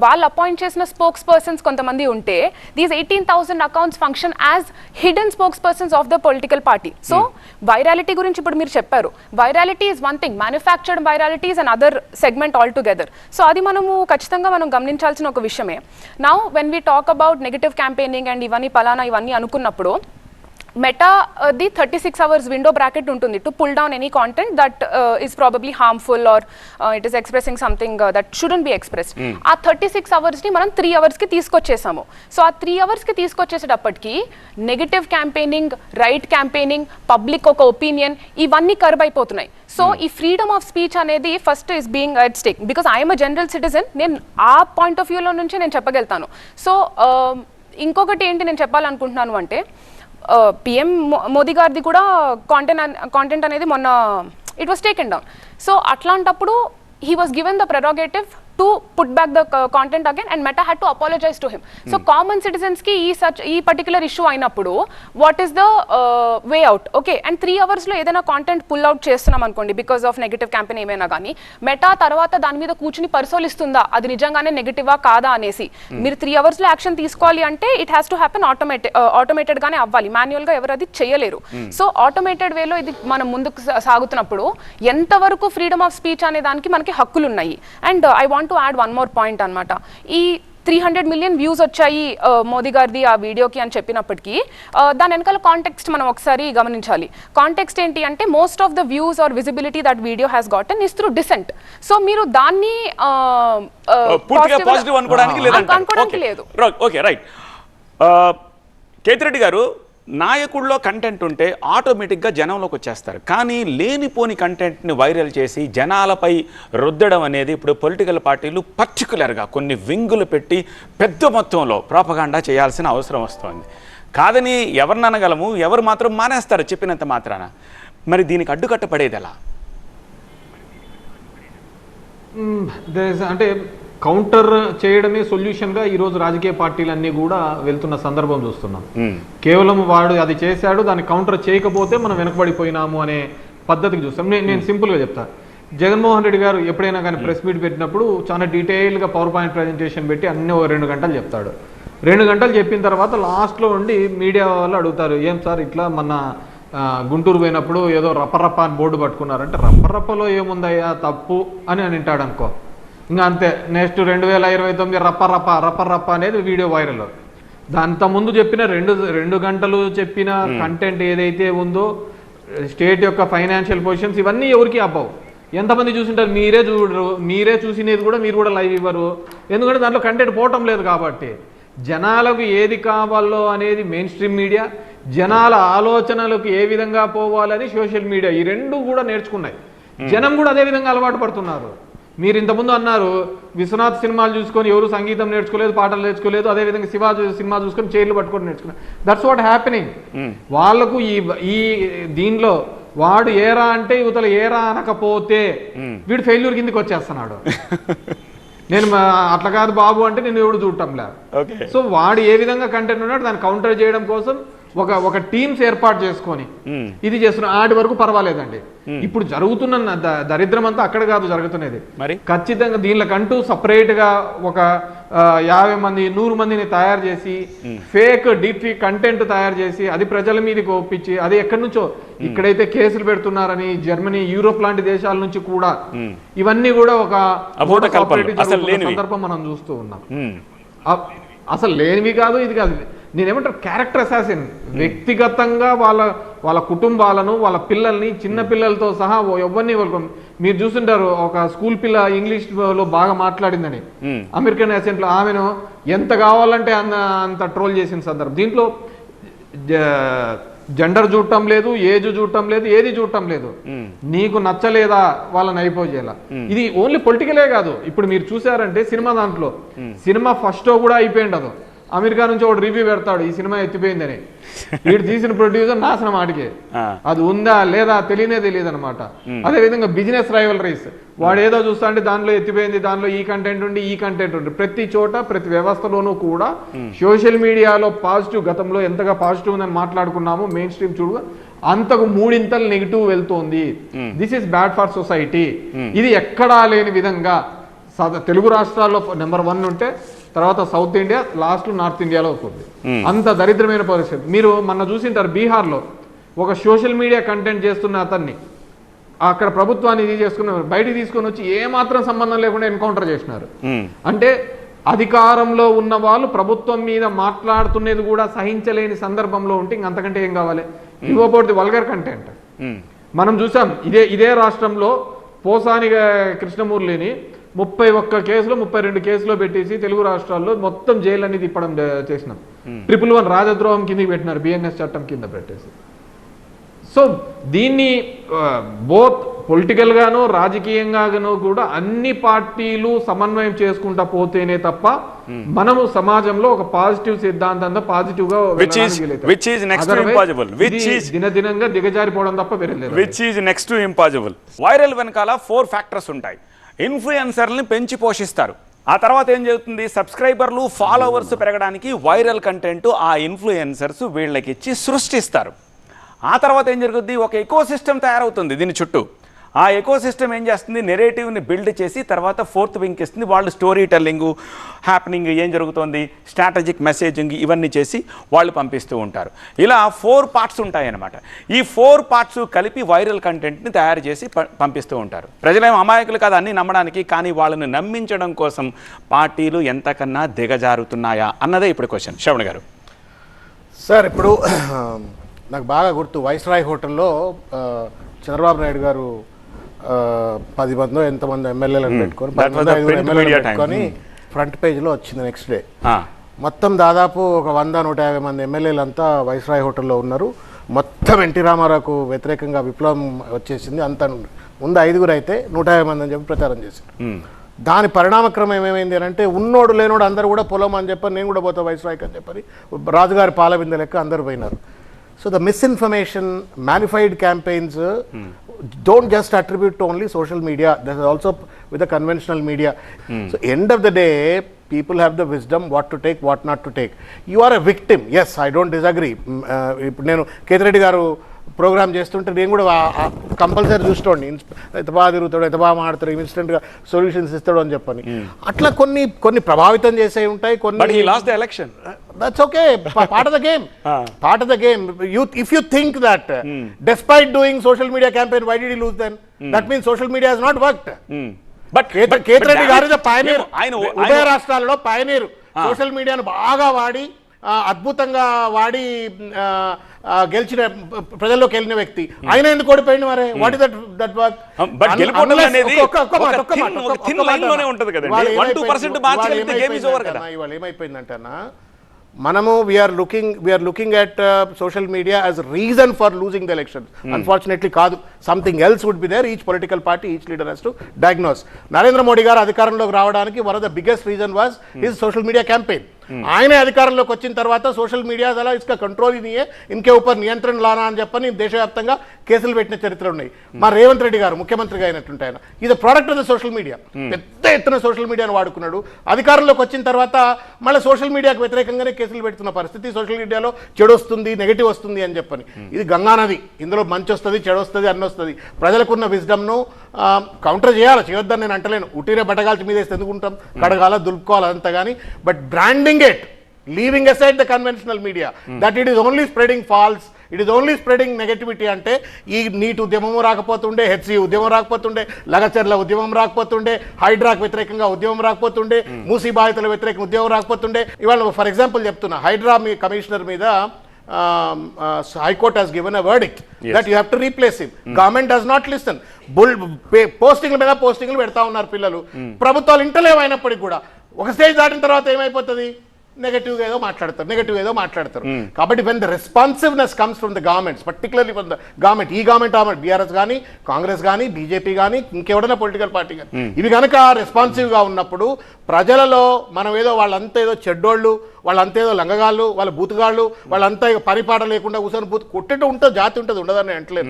వాళ్ళు అపాయింట్ చేసిన స్పోక్స్ పర్సన్స్ కొంతమంది ఉంటే these 18,000 accounts function as hidden spokespersons of the political party. So virality గురించి ఇప్పుడు మీరు చెప్పారు. Virality is one thing, manufactured virality is another segment altogether. So అది మనము ఖచ్చితంగా మనం గమనించాల్సిన ఒక విషయమే. Now when we talk about negative campaigning and ఇవన్నీ అనుకున్నప్పుడు Meta the 36 hours window bracket ఉంటుంది to pull down any content that is probably harmful or it is expressing something that shouldn't be expressed. ఆ 36 hours మనం 3 hours తీసుకొచ్చేసాము. సో ఆ 3 hours తీసుకొచ్చేసేటప్పటికి negative campaigning, right campaigning, public ఒక ఒపీనియన్, ఇవన్నీ కర్బ్ అయిపోతున్నాయి. సో ఈ ఫ్రీడమ్ ఆఫ్ స్పీచ్ అనేది first is being at stake. Because I'm a general citizen, నేను ఆ పాయింట్ ఆఫ్ వ్యూలో నుంచి నేను చెప్పగలుగుతాను. సో ఇంకొకటి ఏంటి నేను చెప్పాలనుకుంటున్నాను అంటే పిఎం మోదీ గారిది కూడా కాంటెంట్ అనేది మొన్న it was taken down. So అట్లాంటప్పుడు he was given the prerogative to put back the content again and Meta had to apologize to him. So common citizens ki ee particular issue ainappudu what is the way out? Okay, and 3 hours lo edaina content pull out chestunnam anukondi because of negative campaign emaina gaani Meta tarvata dani meeda కూర్చుని పరిశోధిస్తుందా అది నిజంగానే నెగటివా కాదా అనేసి. మీరు 3 hours లో యాక్షన్ తీసుకోవాలి అంటే it has to happen automated గానే అవ్వాలి, మాన్యువల్ గా ఎవరు అది చేయలేరు. సో ఆటోమేటెడ్ వేలో ఇది మనం ముందుకు సాగుతున్నప్పుడు ఎంతవరకు ఫ్రీడమ్ ఆఫ్ స్పీచ్ అనే దానికి మనకి హక్కులు ఉన్నాయి. And I want to add one more point అన్నమాట. ఈ 300 million వ్యూస్ వచ్చాయి మోదీ గారిది ఆ వీడియోకి అని చెప్పినప్పటికీ దాని వెనకాల కాంటెక్స్ట్ మనం ఒకసారి గమనించాలి. కాంటెక్స్ట్ ఏంటి అంటే most of the views or visibility that video has gotten is through dissent. So మీరు దాన్ని పాజిటివ్ అనుకోవడానికి లేదు. Okay, right. కేతిరెడ్డి గారు, నాయకుల్లో కంటెంట్ ఉంటే ఆటోమేటిక్గా జనంలోకి వచ్చేస్తారు. కానీ లేనిపోని కంటెంట్ని వైరల్ చేసి జనాలపై రుద్దడం అనేది ఇప్పుడు పొలిటికల్ పార్టీలు పర్టికులర్గా కొన్ని వింగులు పెట్టి పెద్ద మొత్తంలో ప్రాపగాండా చేయాల్సిన అవసరం వస్తుంది. కాదని ఎవరిని అనగలము, ఎవరు మాత్రం మానేస్తారు చెప్పినంత మాత్రాన. మరి దీనికి అడ్డుకట్టపడేది ఎలా? అంటే కౌంటర్ చేయడమే సొల్యూషన్గా ఈరోజు రాజకీయ పార్టీలన్నీ కూడా వెళ్తున్న సందర్భం చూస్తున్నాం. కేవలం వాడు అది చేశాడు, దాన్ని కౌంటర్ చేయకపోతే మనం వెనకబడిపోయినాము అనే పద్ధతికి చూస్తాం. నేను సింపుల్గా చెప్తా. జగన్మోహన్ రెడ్డి గారు ఎప్పుడైనా కానీ ప్రెస్ మీట్ పెట్టినప్పుడు చాలా డీటెయిల్గా పవర్ పాయింట్ ప్రజెంటేషన్ పెట్టి అన్నీ 2 గంటలు చెప్తాడు. 2 గంటలు చెప్పిన తర్వాత లాస్ట్లో ఉండి మీడియా వాళ్ళు అడుగుతారు, ఏం సార్ ఇట్లా మన గుంటూరు పోయినప్పుడు ఏదో రప్పరప్ప అని బోర్డు పట్టుకున్నారంటే, రప్పరప్పలో ఏముందయ్యా తప్పు అని అంటాడు అనుకో, ఇంకా అంతే. నెక్స్ట్ 2029 రప్పరప్ప అనేది వీడియో వైరల్. అంత ముందు చెప్పిన 2 గంటలు చెప్పిన కంటెంట్ ఏదైతే ఉందో, స్టేట్ యొక్క ఫైనాన్షియల్ పొజిషన్స్, ఇవన్నీ ఎవరికి అబ్బవు. ఎంతమంది చూసింటారు? మీరే చూడరు. మీరే చూసినది కూడా మీరు కూడా లైవ్ ఇవ్వరు, ఎందుకంటే దాంట్లో కంటెంట్ పోవటం లేదు. కాబట్టి జనాలకు ఏది కావాలో అనేది మెయిన్ స్ట్రీమ్ మీడియా, జనాల ఆలోచనలకు ఏ విధంగా పోవాలని సోషల్ మీడియా, ఈ 2 కూడా నేర్చుకున్నాయి. జనం కూడా అదే విధంగా అలవాటు పడుతున్నారు. మీరు ఇంతకుముందు అన్నారు విశ్వనాథ్ సినిమాలు చూసుకొని ఎవరు సంగీతం నేర్చుకోలేదు, పాటలు నేర్చుకోలేదు, అదేవిధంగా శివాజీ సినిమా చూసుకొని చైర్లు పట్టుకొని నేర్చుకున్నారు. That's what happening. వాళ్ళకు ఈ దీనిలో వాడు ఏరా అంటే యువతల ఏరా అనకపోతే వీడు ఫెయిల్యూర్ కిందకి వచ్చేస్తున్నాడు. నేను అట్లా కాదు బాబు అంటే నేను ఎవడు చూడటంలే. సో వాడు ఏ విధంగా కంటెంట్ ఉన్నాడు దాన్ని కౌంటర్ చేయడం కోసం ఒక టీమ్స్ ఏర్పాటు చేసుకొని ఇది చేస్తున్న ఆటి వరకు పర్వాలేదండి. ఇప్పుడు జరుగుతున్న దరిద్రం అంతా అక్కడ కాదు జరుగుతున్నది. ఖచ్చితంగా దీనికంటూ సపరేట్ గా ఒక 50 మంది 100 మందిని తయారు చేసి ఫేక్ డీప్ కంటెంట్ తయారు చేసి అది ప్రజల మీదకి ఒప్పించి, అది ఎక్కడి నుంచో ఇక్కడైతే కేసులు పెడుతున్నారని జర్మనీ, యూరోప్ లాంటి దేశాల నుంచి కూడా ఇవన్నీ కూడా ఒక సందర్భం మనం చూస్తూ ఉన్నాం. అసలు లేనివి కాదు, ఇది కాదు. నేనేమంటారు క్యారెక్టర్ అసాసిన్. వ్యక్తిగతంగా వాళ్ళ కుటుంబాలను, వాళ్ళ పిల్లల్ని, చిన్న పిల్లలతో సహా ఎవరిని మీరు చూస్తుంటారు. ఒక స్కూల్ పిల్ల ఇంగ్లీష్ లో బాగా మాట్లాడిందని అమెరికన్ యాసెంట్ లో ఆమెను ఎంత కావాలంటే అంత ట్రోల్ చేసిన సందర్భం. దీంట్లో జెండర్ చూడటం లేదు, ఏజ్ చూడటం లేదు, ఏది చూడటం లేదు. నీకు నచ్చలేదా వాళ్ళని అయిపోయేలా. ఇది ఓన్లీ పొలిటికలే కాదు. ఇప్పుడు మీరు చూసారంటే సినిమా దాంట్లో సినిమా ఫస్ట్ కూడా అయిపోయిండదు. అమెరికా నుంచి ఒక రివ్యూ పెడతాడు ఈ సినిమా ఎత్తిపోయిందని. వీడు తీసిన ప్రొడ్యూసర్ నాశనం ఆడికే. అది ఉందా లేదా తెలియదు అనమాట. అదేవిధంగా బిజినెస్ రైవలరీస్, వాడు ఏదో చూస్తా అంటే దాంట్లో ఎత్తిపోయింది, దాంట్లో ఈ కంటెంట్ ఉండి ఈ కంటెంట్ ఉండి, ప్రతి చోట ప్రతి వ్యవస్థలోనూ కూడా సోషల్ మీడియాలో పాజిటివ్, గతంలో ఎంతగా పాజిటివ్ ఉందని మాట్లాడుకున్నాము మెయిన్ స్ట్రీమ్ చూడు అంతకు 3 ఇంతలు నెగిటివ్ వెళ్తోంది. This is bad for society. ఇది ఎక్కడా లేని విధంగా తెలుగు రాష్ట్రాల్లో నెంబర్ 1 ఉంటే తర్వాత సౌత్ ఇండియా, లాస్ట్ నార్త్ ఇండియాలో అవుతుంది. అంత దరిద్రమైన పరిస్థితి. మీరు మొన్న చూసింటారు బీహార్లో ఒక సోషల్ మీడియా కంటెంట్ చేస్తున్న అతన్ని అక్కడ ప్రభుత్వాన్ని ఇది చేసుకున్నారు, బయటికి తీసుకొని వచ్చి ఏమాత్రం సంబంధం లేకుండా ఎన్కౌంటర్ చేసినారు. అంటే అధికారంలో ఉన్న వాళ్ళు ప్రభుత్వం మీద మాట్లాడుతున్నది కూడా సహించలేని సందర్భంలో ఉంటే ఇంకంతకంటే ఏం కావాలి? అబౌట్ ది వల్గర్ కంటెంట్ మనం చూసాం. ఇదే రాష్ట్రంలో పోసాని కృష్ణమూర్తిని 31 కేసులో 32 కేసులో పెట్టేసి తెలుగు రాష్ట్రాల్లో మొత్తం జైలు అనేది తిప్పడం చేసినాం. 111 రాజద్రోహం కిందకి పెట్టినారు, బిఎన్ఎస్ చట్టం కింద పెట్టేసి. సో దీన్ని బోత్ పొలిటికల్ గాను రాజకీయంగాను కూడా అన్ని పార్టీలు సమన్వయం చేసుకుంటా పోతేనే తప్ప మనము సమాజంలో ఒక పాజిటివ్ సిద్ధాంతంతో పాజిటివ్ గా దినదినంగా దిగజారిపోవడం తప్ప వేరే లేదు. Which is next to impossible. Viral వెనకాల 4 ఫ్యాక్టర్స్ ఉంటాయి. ఇన్ఫ్లుయెన్సర్ని పెంచి పోషిస్తారు. ఆ తర్వాత ఏం జరుగుతుంది? సబ్స్క్రైబర్లు, ఫాలోవర్స్ పెరగడానికి వైరల్ కంటెంట్ ఆ ఇన్ఫ్లుయెన్సర్స్ వీళ్ళకి ఇచ్చి సృష్టిస్తారు. ఆ తర్వాత ఏం జరుగుతుంది? ఒక ఎకో సిస్టమ్ తయారవుతుంది దీని చుట్టూ. ఆ ఎకో సిస్టమ్ ఏం చేస్తుంది? నెరేటివ్ని బిల్డ్ చేసి తర్వాత 4th వింగ్ ఇస్తుంది. వాళ్ళు స్టోరీ టెల్లింగ్, హ్యాపెనింగ్, ఏం జరుగుతుంది, స్ట్రాటజిక్ మెసేజింగ్ ఇవన్నీ చేసి వాళ్ళు పంపిస్తూ ఉంటారు. ఇలా 4 పార్ట్స్ ఉంటాయన్నమాట. ఈ 4 పార్ట్స్ కలిపి వైరల్ కంటెంట్ని తయారు చేసి పంపిస్తూ ఉంటారు. ప్రజలేం అమాయకులు కాదు అన్నీ నమ్మడానికి, కానీ వాళ్ళని నమ్మించడం కోసం పార్టీలు ఎంతకన్నా దిగజారుతున్నాయా అన్నదే ఇప్పుడు క్వశ్చన్. శ్రవణ్ గారు. సార్, ఇప్పుడు నాకు బాగా గుర్తు వైస్రాయ్ హోటల్లో చంద్రబాబు నాయుడు గారు 10 మందో ఎంతమంది ఎమ్మెల్యేలను పెట్టుకొని ఫ్రంట్ పేజ్లో వచ్చింది. నెక్స్ట్ డే మొత్తం దాదాపు ఒక 100-150 మంది ఎమ్మెల్యేలంతా వైస్రాయ్ హోటల్లో ఉన్నారు. మొత్తం ఎన్టీ రామారావుకు వ్యతిరేకంగా విప్లవం వచ్చేసింది. అంత ముందు 5గురు అయితే 150 మంది అని చెప్పి ప్రచారం చేశారు. దాని పరిణామక్రమం ఏమైంది అని అంటే ఉన్నోడు లేనోడు అందరూ కూడా పొలం అని చెప్పని నేను కూడా పోతా వైస్రాయ్కి అని చెప్పని రాజుగారి పాలబిందె లెక్క అందరూ పోయినారు. So the misinformation, manified campaigns don't just attribute to only social media. There is also with the conventional media. So end of the day, people have the wisdom what to take, what not to take. You are a victim. Yes, I don't disagree. ఇప్పుడు నేను కేతిరెడ్డి గారు ప్రోగ్రామ్ చేస్తుంటే నేను కూడా కంపల్సరీ చూసుకోండి, ఎంత బాగా తిరుగుతాడు, ఎంత బాగా మాట్లాడతాడు, ఇన్స్టెంట్గా సొల్యూషన్స్ ఇస్తాడు అని చెప్పని. అట్లా కొన్ని ప్రభావితం చేసే ఉంటాయి, కొన్ని last the election. That's okay. Part of the game. Part of the game. If you think that despite doing social media campaign, why did he lose then? That means social media has not worked. But Kethireddy గారు ఇస్ పయనీర్. ఉభయ రాష్ట్రాలలో పయనీర్. సోషల్ మీడియాను బాగా వాడి అద్భుతంగా వాడి గెలిచిన ప్రజల్లోకి వెళ్ళిన వ్యక్తి. ఆయన ఎందుకు ఓడిపోయింది మరి? What is that work? But గెలుపోవడం అనేది ఒక థిన్ లైన్ లోనే ఉంటది కదండి. 1-2% మార్చి వెళ్తే గేమ్ ఇస్ ఓవర్ కదా. ఇవాళ ఏమైపోయిందంటే మనము we are looking at social media as reason for losing the election. Unfortunately కాదు, something else would be there. Each political party, each leader has to diagnose. Narendra Modi garu అధికారంలోకి రావడానికి one of the biggest reason was his social media campaign. ఆయనే అధికారంలోకి వచ్చిన తర్వాత సోషల్ మీడియా అలా ఇసుక కంట్రోల్ ఇనియే, ఇన్కే ఊపర్ నియంత్రణ లానా అని చెప్పని దేశవ్యాప్తంగా కేసులు పెట్టిన చరిత్ర ఉన్నాయి. మా రేవంత్ రెడ్డి గారు ముఖ్యమంత్రిగా అయినట్టుంటే ఆయన ఇది product of the social media. పెద్ద ఎత్తున సోషల్ మీడియాను వాడుకున్నాడు. అధికారంలోకి వచ్చిన తర్వాత మళ్ళీ సోషల్ మీడియాకు వ్యతిరేకంగానే కేసులు పెడుతున్న పరిస్థితి. సోషల్ మీడియాలో చెడు వస్తుంది, నెగిటివ్ వస్తుంది అని చెప్పని. ఇది గంగానది, ఇందులో మంచి వస్తుంది, చెడు వస్తుంది, అన్ని వస్తుంది. ప్రజలకున్న విజ్డమ్ను కౌంటర్ చేయాలి, చేయొద్దని నేను అంటలేను. ఉట్టిరే బట్టగాల్చి మీద వేస్తే ఎందుకుంటాం, కడగాల, దులుపుకోవాలి అదంతా కానీ. But branding it, leaving aside the conventional media, that it is only spreading false, it is only spreading negativity. అంటే ఈ నీట్ ఉద్యమం రాకపోతుండే, హెచ్సి ఉద్యమం రాకపోతుండే, లగచర్ల ఉద్యమం రాకపోతుండే, హైడ్రాకు వ్యతిరేకంగా ఉద్యమం రాకపోతుండే, మూసీ బాధితుల వ్యతిరేక ఉద్యమం రాకపోతుండే. ఇవాళ ఫర్ ఎగ్జాంపుల్ చెప్తున్నా, హైడ్రా మీ కమిషనర్ మీద high court has given a verdict that you have to replace him. Government does not listen. పోస్టింగ్ల మీద పోస్టింగ్లు పెడతా ఉన్నారు పిల్లలు. ప్రభుత్వాలు ఇంటలేమైనప్పటికీ కూడా ఒక స్టేజ్ దాటిన తర్వాత ఏమైపోతుంది, నెగటివ్గా ఏదో మాట్లాడతారు. కాబట్టి when the responsiveness comes from the governments, particularly from the government, ఈ గవర్నమెంట్ బీఆర్ఎస్ కానీ, కాంగ్రెస్ కానీ, బీజేపీ కానీ, ఇంకెవడైనా పొలిటికల్ పార్టీ కానీ, ఇవి కనుక రెస్పాన్సివ్గా ఉన్నప్పుడు ప్రజలలో మనం ఏదో వాళ్ళంతా ఏదో చెడ్డోళ్ళు, వాళ్ళంతా ఏదో లంగగాళ్ళు, వాళ్ళ బూతుగాళ్ళు, వాళ్ళంతా పరిపాట లేకుండా కూర్చొని బూత్ కొట్టేటో ఉంటుంది, జాతి ఉంటుంది, ఉండదని అంటలేదు.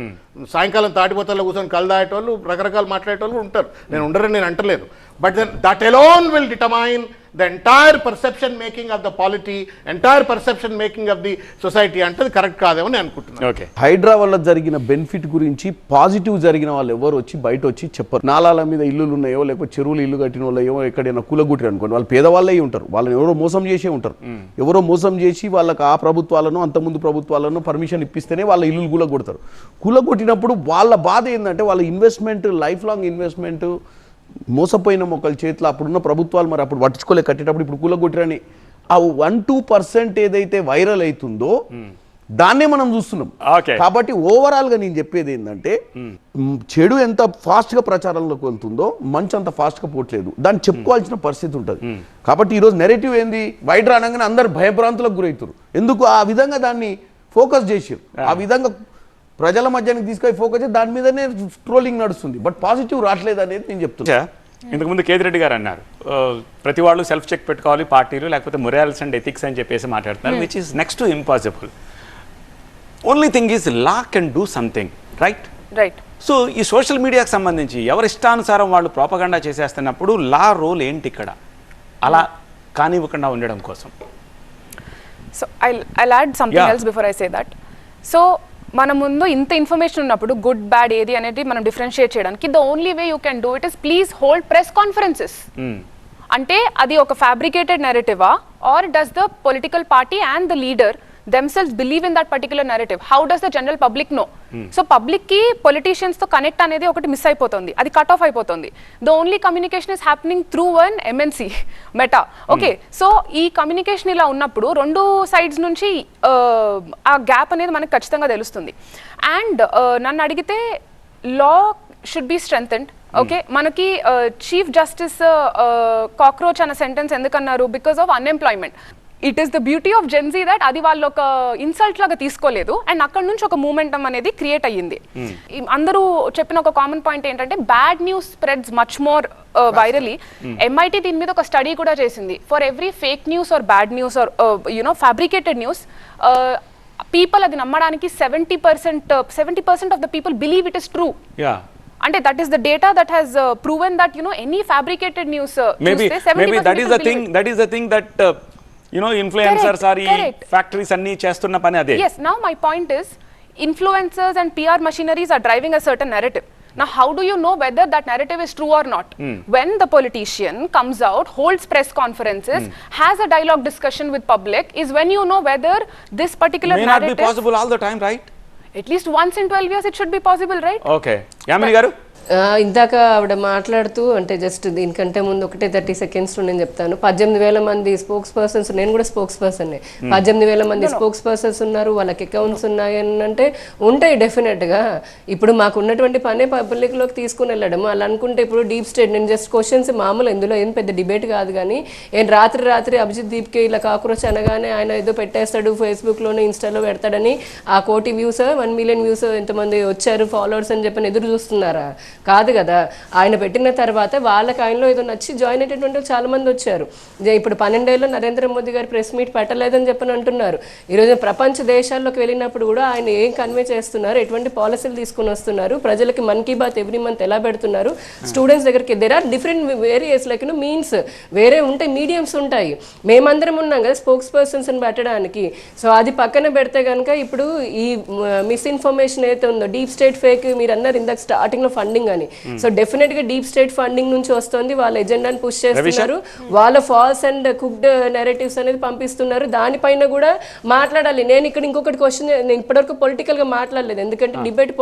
సాయంకాలం తాటిపోతల్లో కూర్చొని కలదాయేటోళ్ళు, రకరకాలు మాట్లాడేటోళ్ళు ఉంటారు, నేను ఉండరని నేను అంటలేదు. But then that alone will determine the entire perception making of the polity, entire perception making of the society. అంటే కరెక్ట్ కాదేమో నేను అనుకుంటున్నాను. ఓకే, హైడ్రా వల్ల జరిగిన బెనిఫిట్ గురించి పాజిటివ్ జరిగిన వాళ్ళు ఎవరు వచ్చి బయట వచ్చి చెప్పరు. నాలాల మీద ఇల్లులు ఉన్నాయో, లేకపోతే చెరువులు ఇల్లు కట్టిన వాళ్ళు ఏమో ఎక్కడైనా కూలగుట్టారు అనుకోండి, వాళ్ళు పేదవాళ్ళే ఉంటారు, వాళ్ళని ఎవరో మోసం చేసే ఉంటారు. ఎవరో మోసం చేసి వాళ్ళకి ఆ ప్రభుత్వాలను, అంతకుముందు ప్రభుత్వాలను పర్మిషన్ ఇప్పిస్తేనే వాళ్ళ ఇల్లు కూలగొడతారు. కూలగొట్టినప్పుడు వాళ్ళ బాధ ఏంటంటే వాళ్ళ ఇన్వెస్ట్మెంట్, లైఫ్ లాంగ్ ఇన్వెస్ట్మెంట్ మోసపోయిన మొక్కల చేతిలో అప్పుడున్న ప్రభుత్వాలు మరి అప్పుడు పట్టించుకోలే, కట్టేటప్పుడు ఇప్పుడు కూలగొట్టిరని ఆ 1-2% ఏదైతే వైరల్ అవుతుందో దాన్నే మనం చూస్తున్నాం. కాబట్టి ఓవరాల్ గా నేను చెప్పేది ఏంటంటే చెడు ఎంత ఫాస్ట్ గా ప్రచారంలోకి వెళ్తుందో మంచి అంత ఫాస్ట్ గా పోవట్లేదు, దాన్ని చెప్పుకోవాల్సిన పరిస్థితి ఉంటుంది. కాబట్టి ఈరోజు నెరేటివ్ ఏంది, వైడ్రా అనగానే అందరు భయభ్రాంతులకు గురవుతారు. ఎందుకు ఆ విధంగా దాన్ని ఫోకస్ చేసారు, ఆ విధంగా ప్రజల మధ్యానికి తీసుకొని ఫోకస్ చేసి దాని మీదనే ట్రోలింగ్ నడుస్తుంది. బట్ పాజిటివ్ రావట్లేదు అనేది నేను చెప్తున్నా. ఇంతకుముందు కేతిరెడ్డి గారు అన్నారు ప్రతి వాళ్ళు సెల్ఫ్ చెక్ పెట్టుకోవాలి పార్టీలు, లేకపోతే మొరాల్స్ అండ్ ఎథిక్స్ అని చెప్పేసి మాట్లాడుతున్నారు, which is next to impossible. Only thing is law can do something, right? So ఈ సోషల్ మీడియాకి సంబంధించి ఎవరి ఇష్టానుసారం వాళ్ళు ప్రోపగండా చేసేస్తున్నప్పుడు లా రోల్ ఏంటి ఇక్కడ, అలా కానివ్వకుండా ఉండడం కోసం? So I'll add something else before I say that. So మన ముందు ఇంత ఇన్ఫర్మేషన్ ఉన్నప్పుడు గుడ్ బ్యాడ్ ఏది అనేది మనం డిఫరెన్షియేట్ చేయడానికి the only way you can do it is please hold press conferences. అంటే అది ఒక ఫ్యాబ్రికేటెడ్ నెరేటివా or does the political party and the leader themselves believe in that particular narrative? How does the general public know? So public ki politicians to connect anedi okati miss ayipotundi, adi cut off ayipotundi. The only communication is happening through one MNC Meta. Okay, so ee communication ila unnappudu rendu sides nunchi aa gap anedi manaku kachithanga telustundi. And nannu adigite law should be strengthened. Okay, manaki chief justice cockroach ana sentence endukannaru because of unemployment. It is the beauty of Gen Z that అది వాళ్ళు ఒక ఇన్సల్ట్ లాగా తీసుకోలేదు అండ్ అక్కడ నుంచి ఒక మూమెంటం అనేది క్రియేట్ అయ్యింది. అందరూ చెప్పిన ఒక కామన్ పాయింట్ ఏంటంటే bad news spreads much more virally. MIT దీని మీద ఒక స్టడీ కూడా చేసింది. For every fake news or bad news or fabricated news, people అది నమ్మడానికి 70% of the people believe it is true. అంటే that is the data that has proven that any fabricated news maybe చూస్తే 70% that is the people thing that influencers are ఈ correct. ఫ్యాక్టరీస్ అన్ని చేస్తున్న పని అదే. Yes, now my point is influencers and PR machineries are driving a certain narrative. Now, how do you know whether that narrative is true or not? When the politician comes out, holds press conferences, has a dialogue discussion with public, is when you know whether this particular May not be narrative, possible all the time, right? at least once in 12 years, it should be possible, right? Okay. Yamini garu? ఇందాక ఆవిడ మాట్లాడుతూ అంటే జస్ట్ దీనికంటే ముందు 30 seconds నేను చెప్తాను. 18,000 మంది స్పోక్స్ పర్సన్స్, నేను కూడా స్పోక్స్ పర్సన్, 18,000 మంది స్పోక్స్ పర్సన్స్ ఉన్నారు, వాళ్ళకి అకౌంట్స్ ఉన్నాయి అని అంటే ఉంటాయి డెఫినెట్గా. ఇప్పుడు మాకు ఉన్నటువంటి పనే పబ్లిక్లోకి తీసుకుని వెళ్ళడం. అలా అనుకుంటే ఇప్పుడు డీప్ స్టేట్, నేను జస్ట్ క్వశ్చన్స్ మామూలు, ఇందులో ఏం పెద్ద డిబేట్ కాదు, కానీ రాత్రి అభిజిత్ దీప్కి ఇలా కాక్రోచ్ అనగానే ఆయన ఏదో పెట్టేస్తాడు ఫేస్బుక్లోనే ఇన్స్టాలో పెడతాడని ఆ 1 కోటి వ్యూస్ 1 మిలియన్ వ్యూస్ ఎంతమంది వచ్చారు ఫాలోవర్స్ అని చెప్పని ఎదురు చూస్తున్నారా? కాదు కదా. ఆయన పెట్టిన తర్వాత వాళ్ళకి ఆయనలో ఏదో నచ్చి జాయిన్ అయ్యేటటువంటి చాలా మంది వచ్చారు. ఇప్పుడు 12 ఏళ్ళలో నరేంద్ర మోదీ గారు ప్రెస్ మీట్ పెట్టలేదని చెప్పని అంటున్నారు. ఈరోజు ప్రపంచ దేశాల్లోకి వెళ్ళినప్పుడు కూడా ఆయన ఏం కన్వే చేస్తున్నారు, ఎటువంటి పాలసీలు తీసుకుని వస్తున్నారు, ప్రజలకి మన్ కీ బాత్ ఎవ్రీ మంత్ ఎలా పెడుతున్నారు, స్టూడెంట్స్ దగ్గరికి there are different various like means వేరే ఉంటాయి, మీడియంస్ ఉంటాయి. మేమందరం ఉన్నాం కదా స్పోక్స్ పర్సన్స్ అని పెట్టడానికి. సో అది పక్కన పెడితే కనుక ఇప్పుడు ఈ మిస్ఇన్ఫర్మేషన్ అయితే ఉందో, డీప్ స్టేట్ ఫేక్ మీరు అన్నారు ఇందాక స్టార్టింగ్ లో ఫండింగ్ అని. సో డెఫినెట్ గా డీప్ స్టేట్ ఫండింగ్ నుంచి వస్తుంది, వాళ్ళ ఎజెండాని పుష్ చేస్తున్నారు, వాళ్ళ ఫాల్స్ అండ్ కుక్డ్ నెరేటివ్స్ అనేది పంపిస్తున్నారు. దానిపైన కూడా మాట్లాడాలి. నేను ఇక్కడ ఇంకొకటి క్వశ్చన్, నేను ఇప్పటివరకు పొలిటికల్ గా మాట్లాడలేదు, ఎందుకంటే డిబేట్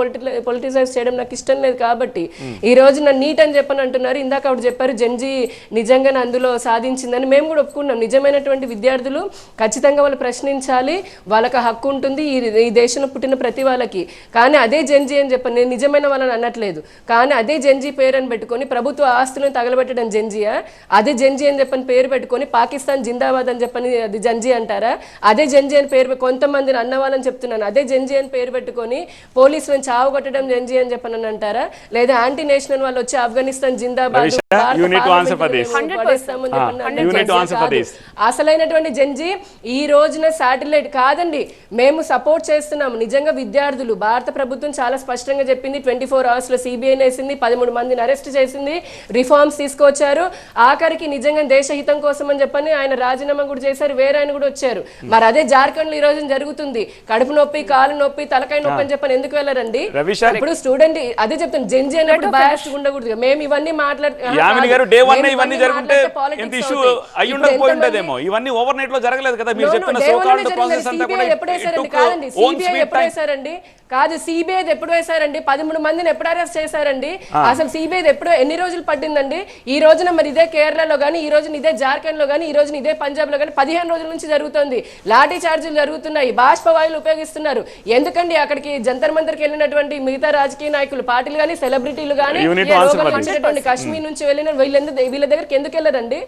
పొలిటిసైజ్ చేయడం నాకు ఇష్టం లేదు కాబట్టి. ఈ రోజు నన్ను నీట్ అని చెప్పని అంటున్నారు. ఇందాక ఆవిడ చెప్పారు జెన్జీ నిజంగానే అందులో సాధించిందని. మేము కూడా ఒప్పుకున్నాం. నిజమైనటువంటి విద్యార్థులు ఖచ్చితంగా వాళ్ళు ప్రశ్నించాలి, వాళ్ళకి హక్కు ఉంటుంది ఈ దేశంలో పుట్టిన ప్రతి వాళ్ళకి. కానీ అదే జెన్జీ అని చెప్పని నేను నిజమైన వాళ్ళని అనట్లేదు, కానీ అదే జెన్జీ పేరు అని పెట్టుకొని ప్రభుత్వ ఆస్తులను తగలబెట్టడం జెన్జీయా? అదే జెన్జీ అని చెప్పని పేరు పెట్టుకొని పాకిస్తాన్ జిందాబాద్ అని చెప్పని అది జెన్జీ అంటారా? అదే జెన్జీ అని పేరు కొంతమందిని అన్నవాళ్ళని చెప్తున్నాను, అదే జెన్జీ అని పేరు పెట్టుకొని పోలీసులను చావు కొట్టడం జెన్జీ అని చెప్పని అంటారా? లేదా యాంటీ నేషనల్ వాళ్ళు వచ్చి ఆఫ్ఘనిస్తాన్ జిందాబాద్ అసలైనటువంటి జెన్జీ ఈ రోజున శాటిలైట్ కాదండి. మేము సపోర్ట్ చేస్తున్నాము నిజంగా. విద్యార్థులు భారత ప్రభుత్వం చాలా స్పష్టంగా చెప్పింది, 24 hours లో సిబిఐ వేసింది, 13 మందిని అరెస్ట్ చేసింది, రిఫార్మ్స్ తీసుకొచ్చారు. ఆఖరికి నిజంగా దేశహితం కోసం అని చెప్పని ఆయన రాజీనామా కూడా చేశారు, వేరే ఆయన కూడా వచ్చారు. మరి అదే జార్ఖండ్ లో ఈ రోజు జరుగుతుంది. కడుపు నొప్పి, కాలు నొప్పి, తలకాయ నొప్పి అని చెప్పని ఎందుకు వెళ్ళరండి? ఇప్పుడు స్టూడెంట్ అదే చెప్తాను, జెన్జీ అన్నప్పుడు బయాస్ ఉండకూడదు. మేము ఇవన్నీ కాదు, సిబిఐ ఎప్పుడు వేశారండి? 13 మందిని ఎప్పుడు అరెస్ట్ చేశారండి? అసలు సిబిఐ ఎప్పుడు ఎన్ని రోజులు పట్టిందండి? ఈ రోజున మరి ఇదే కేరళలో కానీ, ఈ రోజున ఇదే జార్ఖండ్ లో కానీ, ఈ రోజున ఇదే పంజాబ్ లో కానీ 15 రోజుల నుంచి జరుగుతుంది. లాఠీ చార్జీలు జరుగుతున్నాయి, బాష్పవాయువులు ఉపయోగిస్తున్నారు. ఎందుకండి అక్కడికి జంతర్ మంతర్కి వెళ్ళినటువంటి మిగతా రాజకీయ నాయకులు, పార్టీలు కానీ, సెలబ్రిటీలు కానీ, కాశ్మీర్ నుంచి వెళ్ళిన వీళ్ళ దగ్గరికి ఎందుకు వెళ్ళరండి?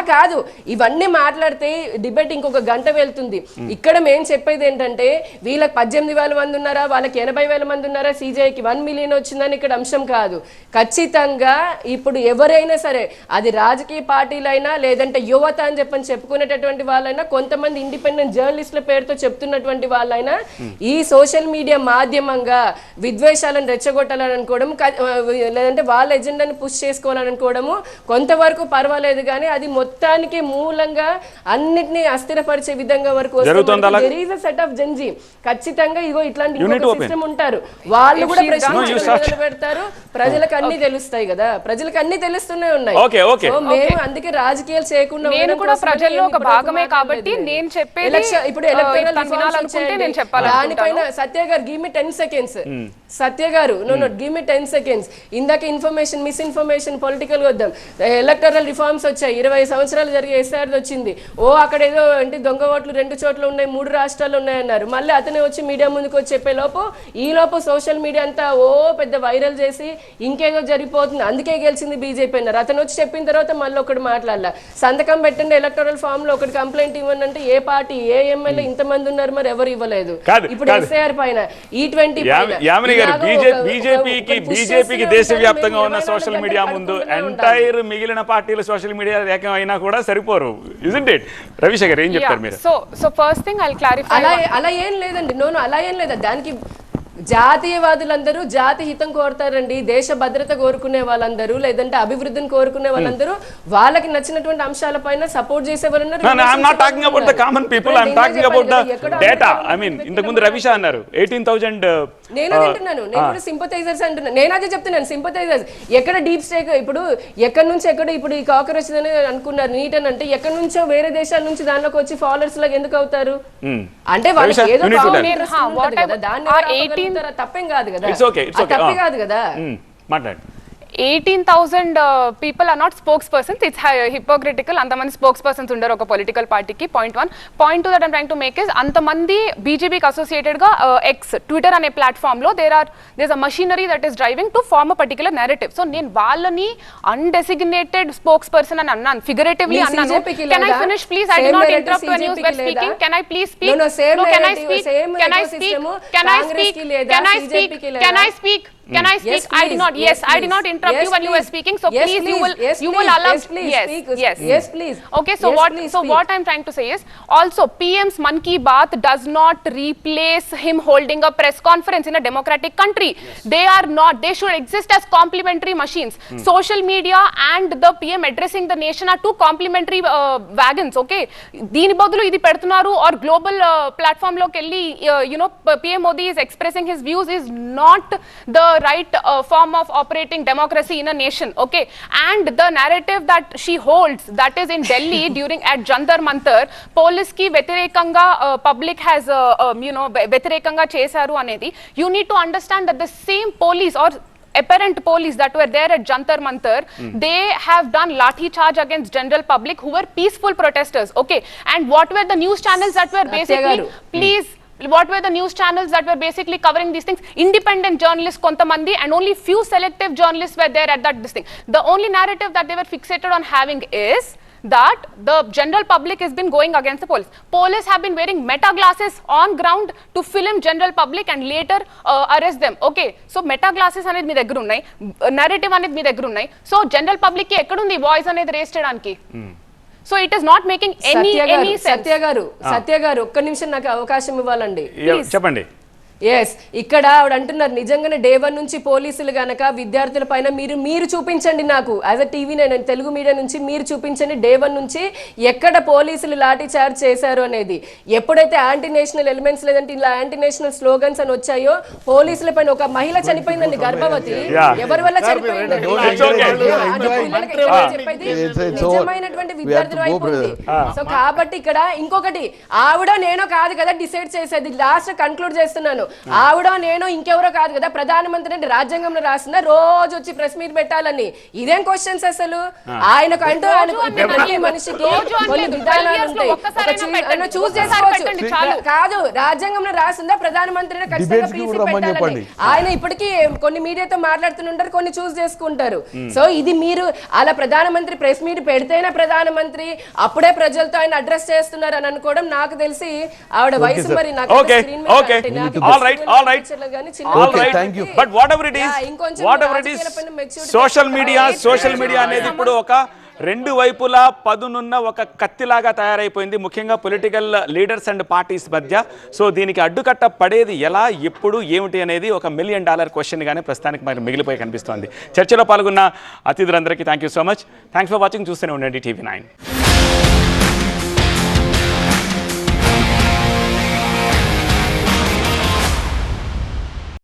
కాదు, ఇవన్నీ మాట్లాడితే డిబేట్ ఇంకొక గంట వెళ్తుంది. ఇక్కడ మేము చెప్పేది ఏంటంటే వీళ్ళకి 18,000 మంది ఉన్నారా, వాళ్ళకి 80,000 మంది ఉన్నారా, సిజేఐకి 1 మిలియన్ వచ్చిందని ఇక్కడ అంశం కాదు. ఖచ్చితంగా ఇప్పుడు ఎవరైనా సరే, అది రాజకీయ పార్టీలైనా లేదంటే యువత అని చెప్పని చెప్పుకునేటటువంటి వాళ్ళైనా, కొంతమంది ఇండిపెండెంట్ జర్నలిస్టుల పేరుతో చెప్తున్నటువంటి వాళ్ళైనా ఈ సోషల్ మీడియా మాధ్యమంగా విద్వేషాలను రెచ్చగొట్టాలని అనుకోవడం, లేదంటే వాళ్ళ ఎజెండాని పుష్ చేసుకోవాలని అనుకోవడము కొంతవరకు పర్వాలేదు. కానీ అది మొత్తానికి మూలంగా అన్నిటిని అస్థిరపరిచే విధంగా వరకు సెట్ ఆఫ్ జెన్జీ ఖచ్చితంగా ఇగో ఇట్లాంటి సిస్టమ్ ఉంటారు. వాళ్ళు కూడా ప్రశ్నించడం పెడతారు. ప్రజలకు అన్ని తెలుస్తాయి కదా, ప్రజలకు అన్ని తెలుస్తూనే ఉన్నాయి. మేము అందుకే రాజకీయాలు చేయకుండా నేను కూడా ప్రజల్లో ఒక భాగమే కాబట్టి నేను చెప్పేది ఇప్పుడు దానిపైన సత్య గారు గివ్ మీ 10 seconds. సత్య గారు గివ్ మీ 10 seconds. ఇందాక ఇన్ఫర్మేషన్ మిస్ఇన్ఫర్మేషన్ పొలిటికల్ వద్దాం. ఎలక్టరల్ రిఫార్మ్స్ వచ్చాయి, 20 సంవత్సరాలు జరిగే ఎస్ఆర్ వచ్చింది. అక్కడ ఏదో అంటే దొంగ ఓట్లు 2 చోట్ల ఉన్నాయి, 3 రాష్ట్రాలు ఉన్నాయన్నారు. మళ్ళీ అతనే వచ్చి మీడియా ముందుకు వచ్చి చెప్పే లోపు సోషల్ మీడియా అంతా పెద్ద వైరల్ చేసి ఇంకేదో జరిగిపోతుంది, అందుకే గెలిచింది బీజేపీ అన్నారు. అతను వచ్చి చెప్పిన తర్వాత మళ్ళీ ఒకటి మాట్లాడాల, సంతకం పెట్టండి ఎలక్టరల్ ఫామ్ లో ఒకటి కంప్లైంట్ ఇవ్వండి అంటే ఏ పార్టీ ఏ ఎమ్మెల్యే ఇంతమంది ఉన్నారు, మరి ఎవరు ఇవ్వలేదు. ఇప్పుడు ఎస్ఐఆర్ పైన E20 బీజేపీకి దేశవ్యాప్తంగా ఉన్న సోషల్ మీడియా ముందు ఎంటైర్ మిగిలిన పార్టీల సోషల్ మీడియా అయినా కూడా సరిపోరు. Isn't it? రవిశేఖర్ ఏం చెప్తారు మీరు? So first thing I will clarify. అలా ఏం లేదండి, అలా ఏం లేదు. దానికి జాతీయవాదులందరూ జాతి హితం కోరుతారండి, దేశ భద్రత కోరుకునే వాళ్ళందరూ, లేదంటే అభివృద్ధిని కోరుకునే వాళ్ళందరూ వాళ్ళకి నచ్చినటువంటి అంశాలపైన సపోర్ట్ చేసే వాళ్ళు ఉన్నారు. I'm not talking about the common people, I'm talking about the data. I mean, ఇంతకుముందు రవిషా అన్నారు 18,000. నేను తింటున్నాను, నేను కూడా సింపథైజర్స్ అంటున్నాను. నేను అదే చెప్తున్నాను, సింపథైజర్స్. ఎక్కడ డీప్ స్టేక్, ఇప్పుడు ఎక్కడి నుంచి ఎక్కడ ఇప్పుడు ఈ కాకరోచ్ అని అనుకున్నారు నీట్ అని, అంటే ఎక్కడి నుంచో వేరే దేశాల నుంచి దానిలోకి వచ్చి ఫాలోవర్స్ లాగా ఎందుకు అవుతారు? అంటే వాళ్ళకి ఏదో తప్పేం కాదు కదా, తప్పే కాదు కదా. మాట్లాడు. 18,000 people are not spokespersons. It's hypocritical. అంతమంది spokespersons ఉండరు ఒక పొలిటికల్ పార్టీకి. Point 1. Point 2 that I'm trying to make is అంతమంది బీజేపీకి అసోసియేటెడ్ గా ఎక్స్ ట్విట్టర్ అనే ప్లాట్ఫామ్ లో there's a machinery that is driving to form a particular narrative. So నేను వాళ్ళని undesignated spokesperson అని అన్నాను, figuratively అన్నాను. Can I finish please? I did not interrupt when you were speaking. Can I please speak? No, can I speak? Can I speak? Can I speak? Can I speak? Can I speak? Can I speak? I did not. Yes, I did not interrupt you when you were speaking. So please, you will allow. Yes, please. Okay. So what I'm trying to say is also PM's Mann Ki Baat does not replace him holding a press conference in a democratic country. They are not. They should exist as complementary machines. Social media and the PM addressing the nation are two complementary wagons. Okay. Dini badulu idi pedutunnaru or global platform lo kelli PM Modi is expressing his views is not the right form of operating democracy in a nation. Okay, and the narrative that she holds, that is in Delhi during at Jantar Mantar, police ki వ్యతిరేకంగా public has వ్యతిరేకంగా చేశారు అనేది, you need to understand that the same police or apparent police that were there at Jantar Mantar, they have done lathi charge against general public who were peaceful protesters. Okay, and what were the news channels that were basically what were the news channels that were basically covering these things? Independent journalists kontamandi, and only few selective journalists were there at this thing. The only narrative that they were fixated on having is that the general public has been going against the police. Police have been wearing meta glasses on ground to film general public and later arrest them. Okay, so meta glasses anedi మీ దగ్గర ఉన్నాయి, narrative anedi మీ దగ్గర ఉన్నాయి. So general public కి ఎక్కడుంది వాయిస్ అనేది రేస్ చేయడానికి? So it is not making any sense. Satya garu ఒక్క నిమిషం నాకు అవకాశం ఇవ్వాలండి, చెప్పండి. ఎస్, ఇక్కడ ఆవిడ అంటున్నారు నిజంగానే డే 1 నుంచి పోలీసులు గనక విద్యార్థుల పైన మీరు చూపించండి, నాకు యాజ్ అ టీవీ నేను తెలుగు మీడియా నుంచి మీరు చూపించండి డే 1 నుంచి ఎక్కడ పోలీసులు లాఠీ చార్జ్ చేశారు అనేది. ఎప్పుడైతే యాంటీ నేషనల్ ఎలిమెంట్స్ లేదంటే ఇలా యాంటీ నేషనల్ స్లోగన్స్ అని వచ్చాయో, పోలీసుల పైన ఒక మహిళ చనిపోయిందండి, గర్భవతి, ఎవరి వల్ల చనిపోయింది? నిజమైనటువంటి విద్యార్థుల వైపు ఉంది. సో కాబట్టి ఇక్కడ ఇంకొకటి, ఆవిడ నేనో కాదు కదా డిసైడ్ చేసేది, లాస్ట్ కన్క్లూడ్ చేస్తున్నాను, ఆవిడ నేను ఇంకెవరో కాదు కదా ప్రధానమంత్రి అంటే రాజ్యాంగంలో రాసిందా రోజు వచ్చి ప్రెస్ మీట్ పెట్టాలని? ఇదేం క్వశ్చన్స్ అసలు? ఆయనకు అంటూ మనిషికి కొన్ని విధానాలు ఉంటాయి, చూస్ చేసుకోవచ్చు. కాదు, రాజ్యాంగంలో రాసిందా ప్రధానమంత్రిని ఖచ్చితంగా పెట్టాలని? ఆయన ఇప్పటికీ కొన్ని మీడియాతో మాట్లాడుతుంటారు, కొన్ని చూస్ చేసుకుంటారు. సో ఇది మీరు అలా ప్రధానమంత్రి ప్రెస్ మీట్ పెడితేనే ప్రధానమంత్రి అప్పుడే ప్రజలతో ఆయన అడ్రస్ చేస్తున్నారు అని అనుకోవడం నాకు తెలిసి ఆవిడ వయసు మరి నాకు all right thank you, but whatever it is social media అనేది ఇప్పుడు ఒక రెండు వైపులా పదునున్న ఒక కత్తిలాగా తయారైపోయింది, ముఖ్యంగా పొలిటికల్ లీడర్స్ అండ్ పార్టీస్ మధ్య. సో దీనికి అడ్డుకట్ట పడేది ఎలా, ఎప్పుడు, ఏమిటి అనేది ఒక $1 million క్వశ్చన్ గానే ప్రస్తుతానికి మరి మిగిలిపోయి కనిపిస్తోంది. చర్చలో పాల్గొన్న అతిథులందరికీ thank you so much. Thanks for watching. చూస్తూనే ఉండండి TV9.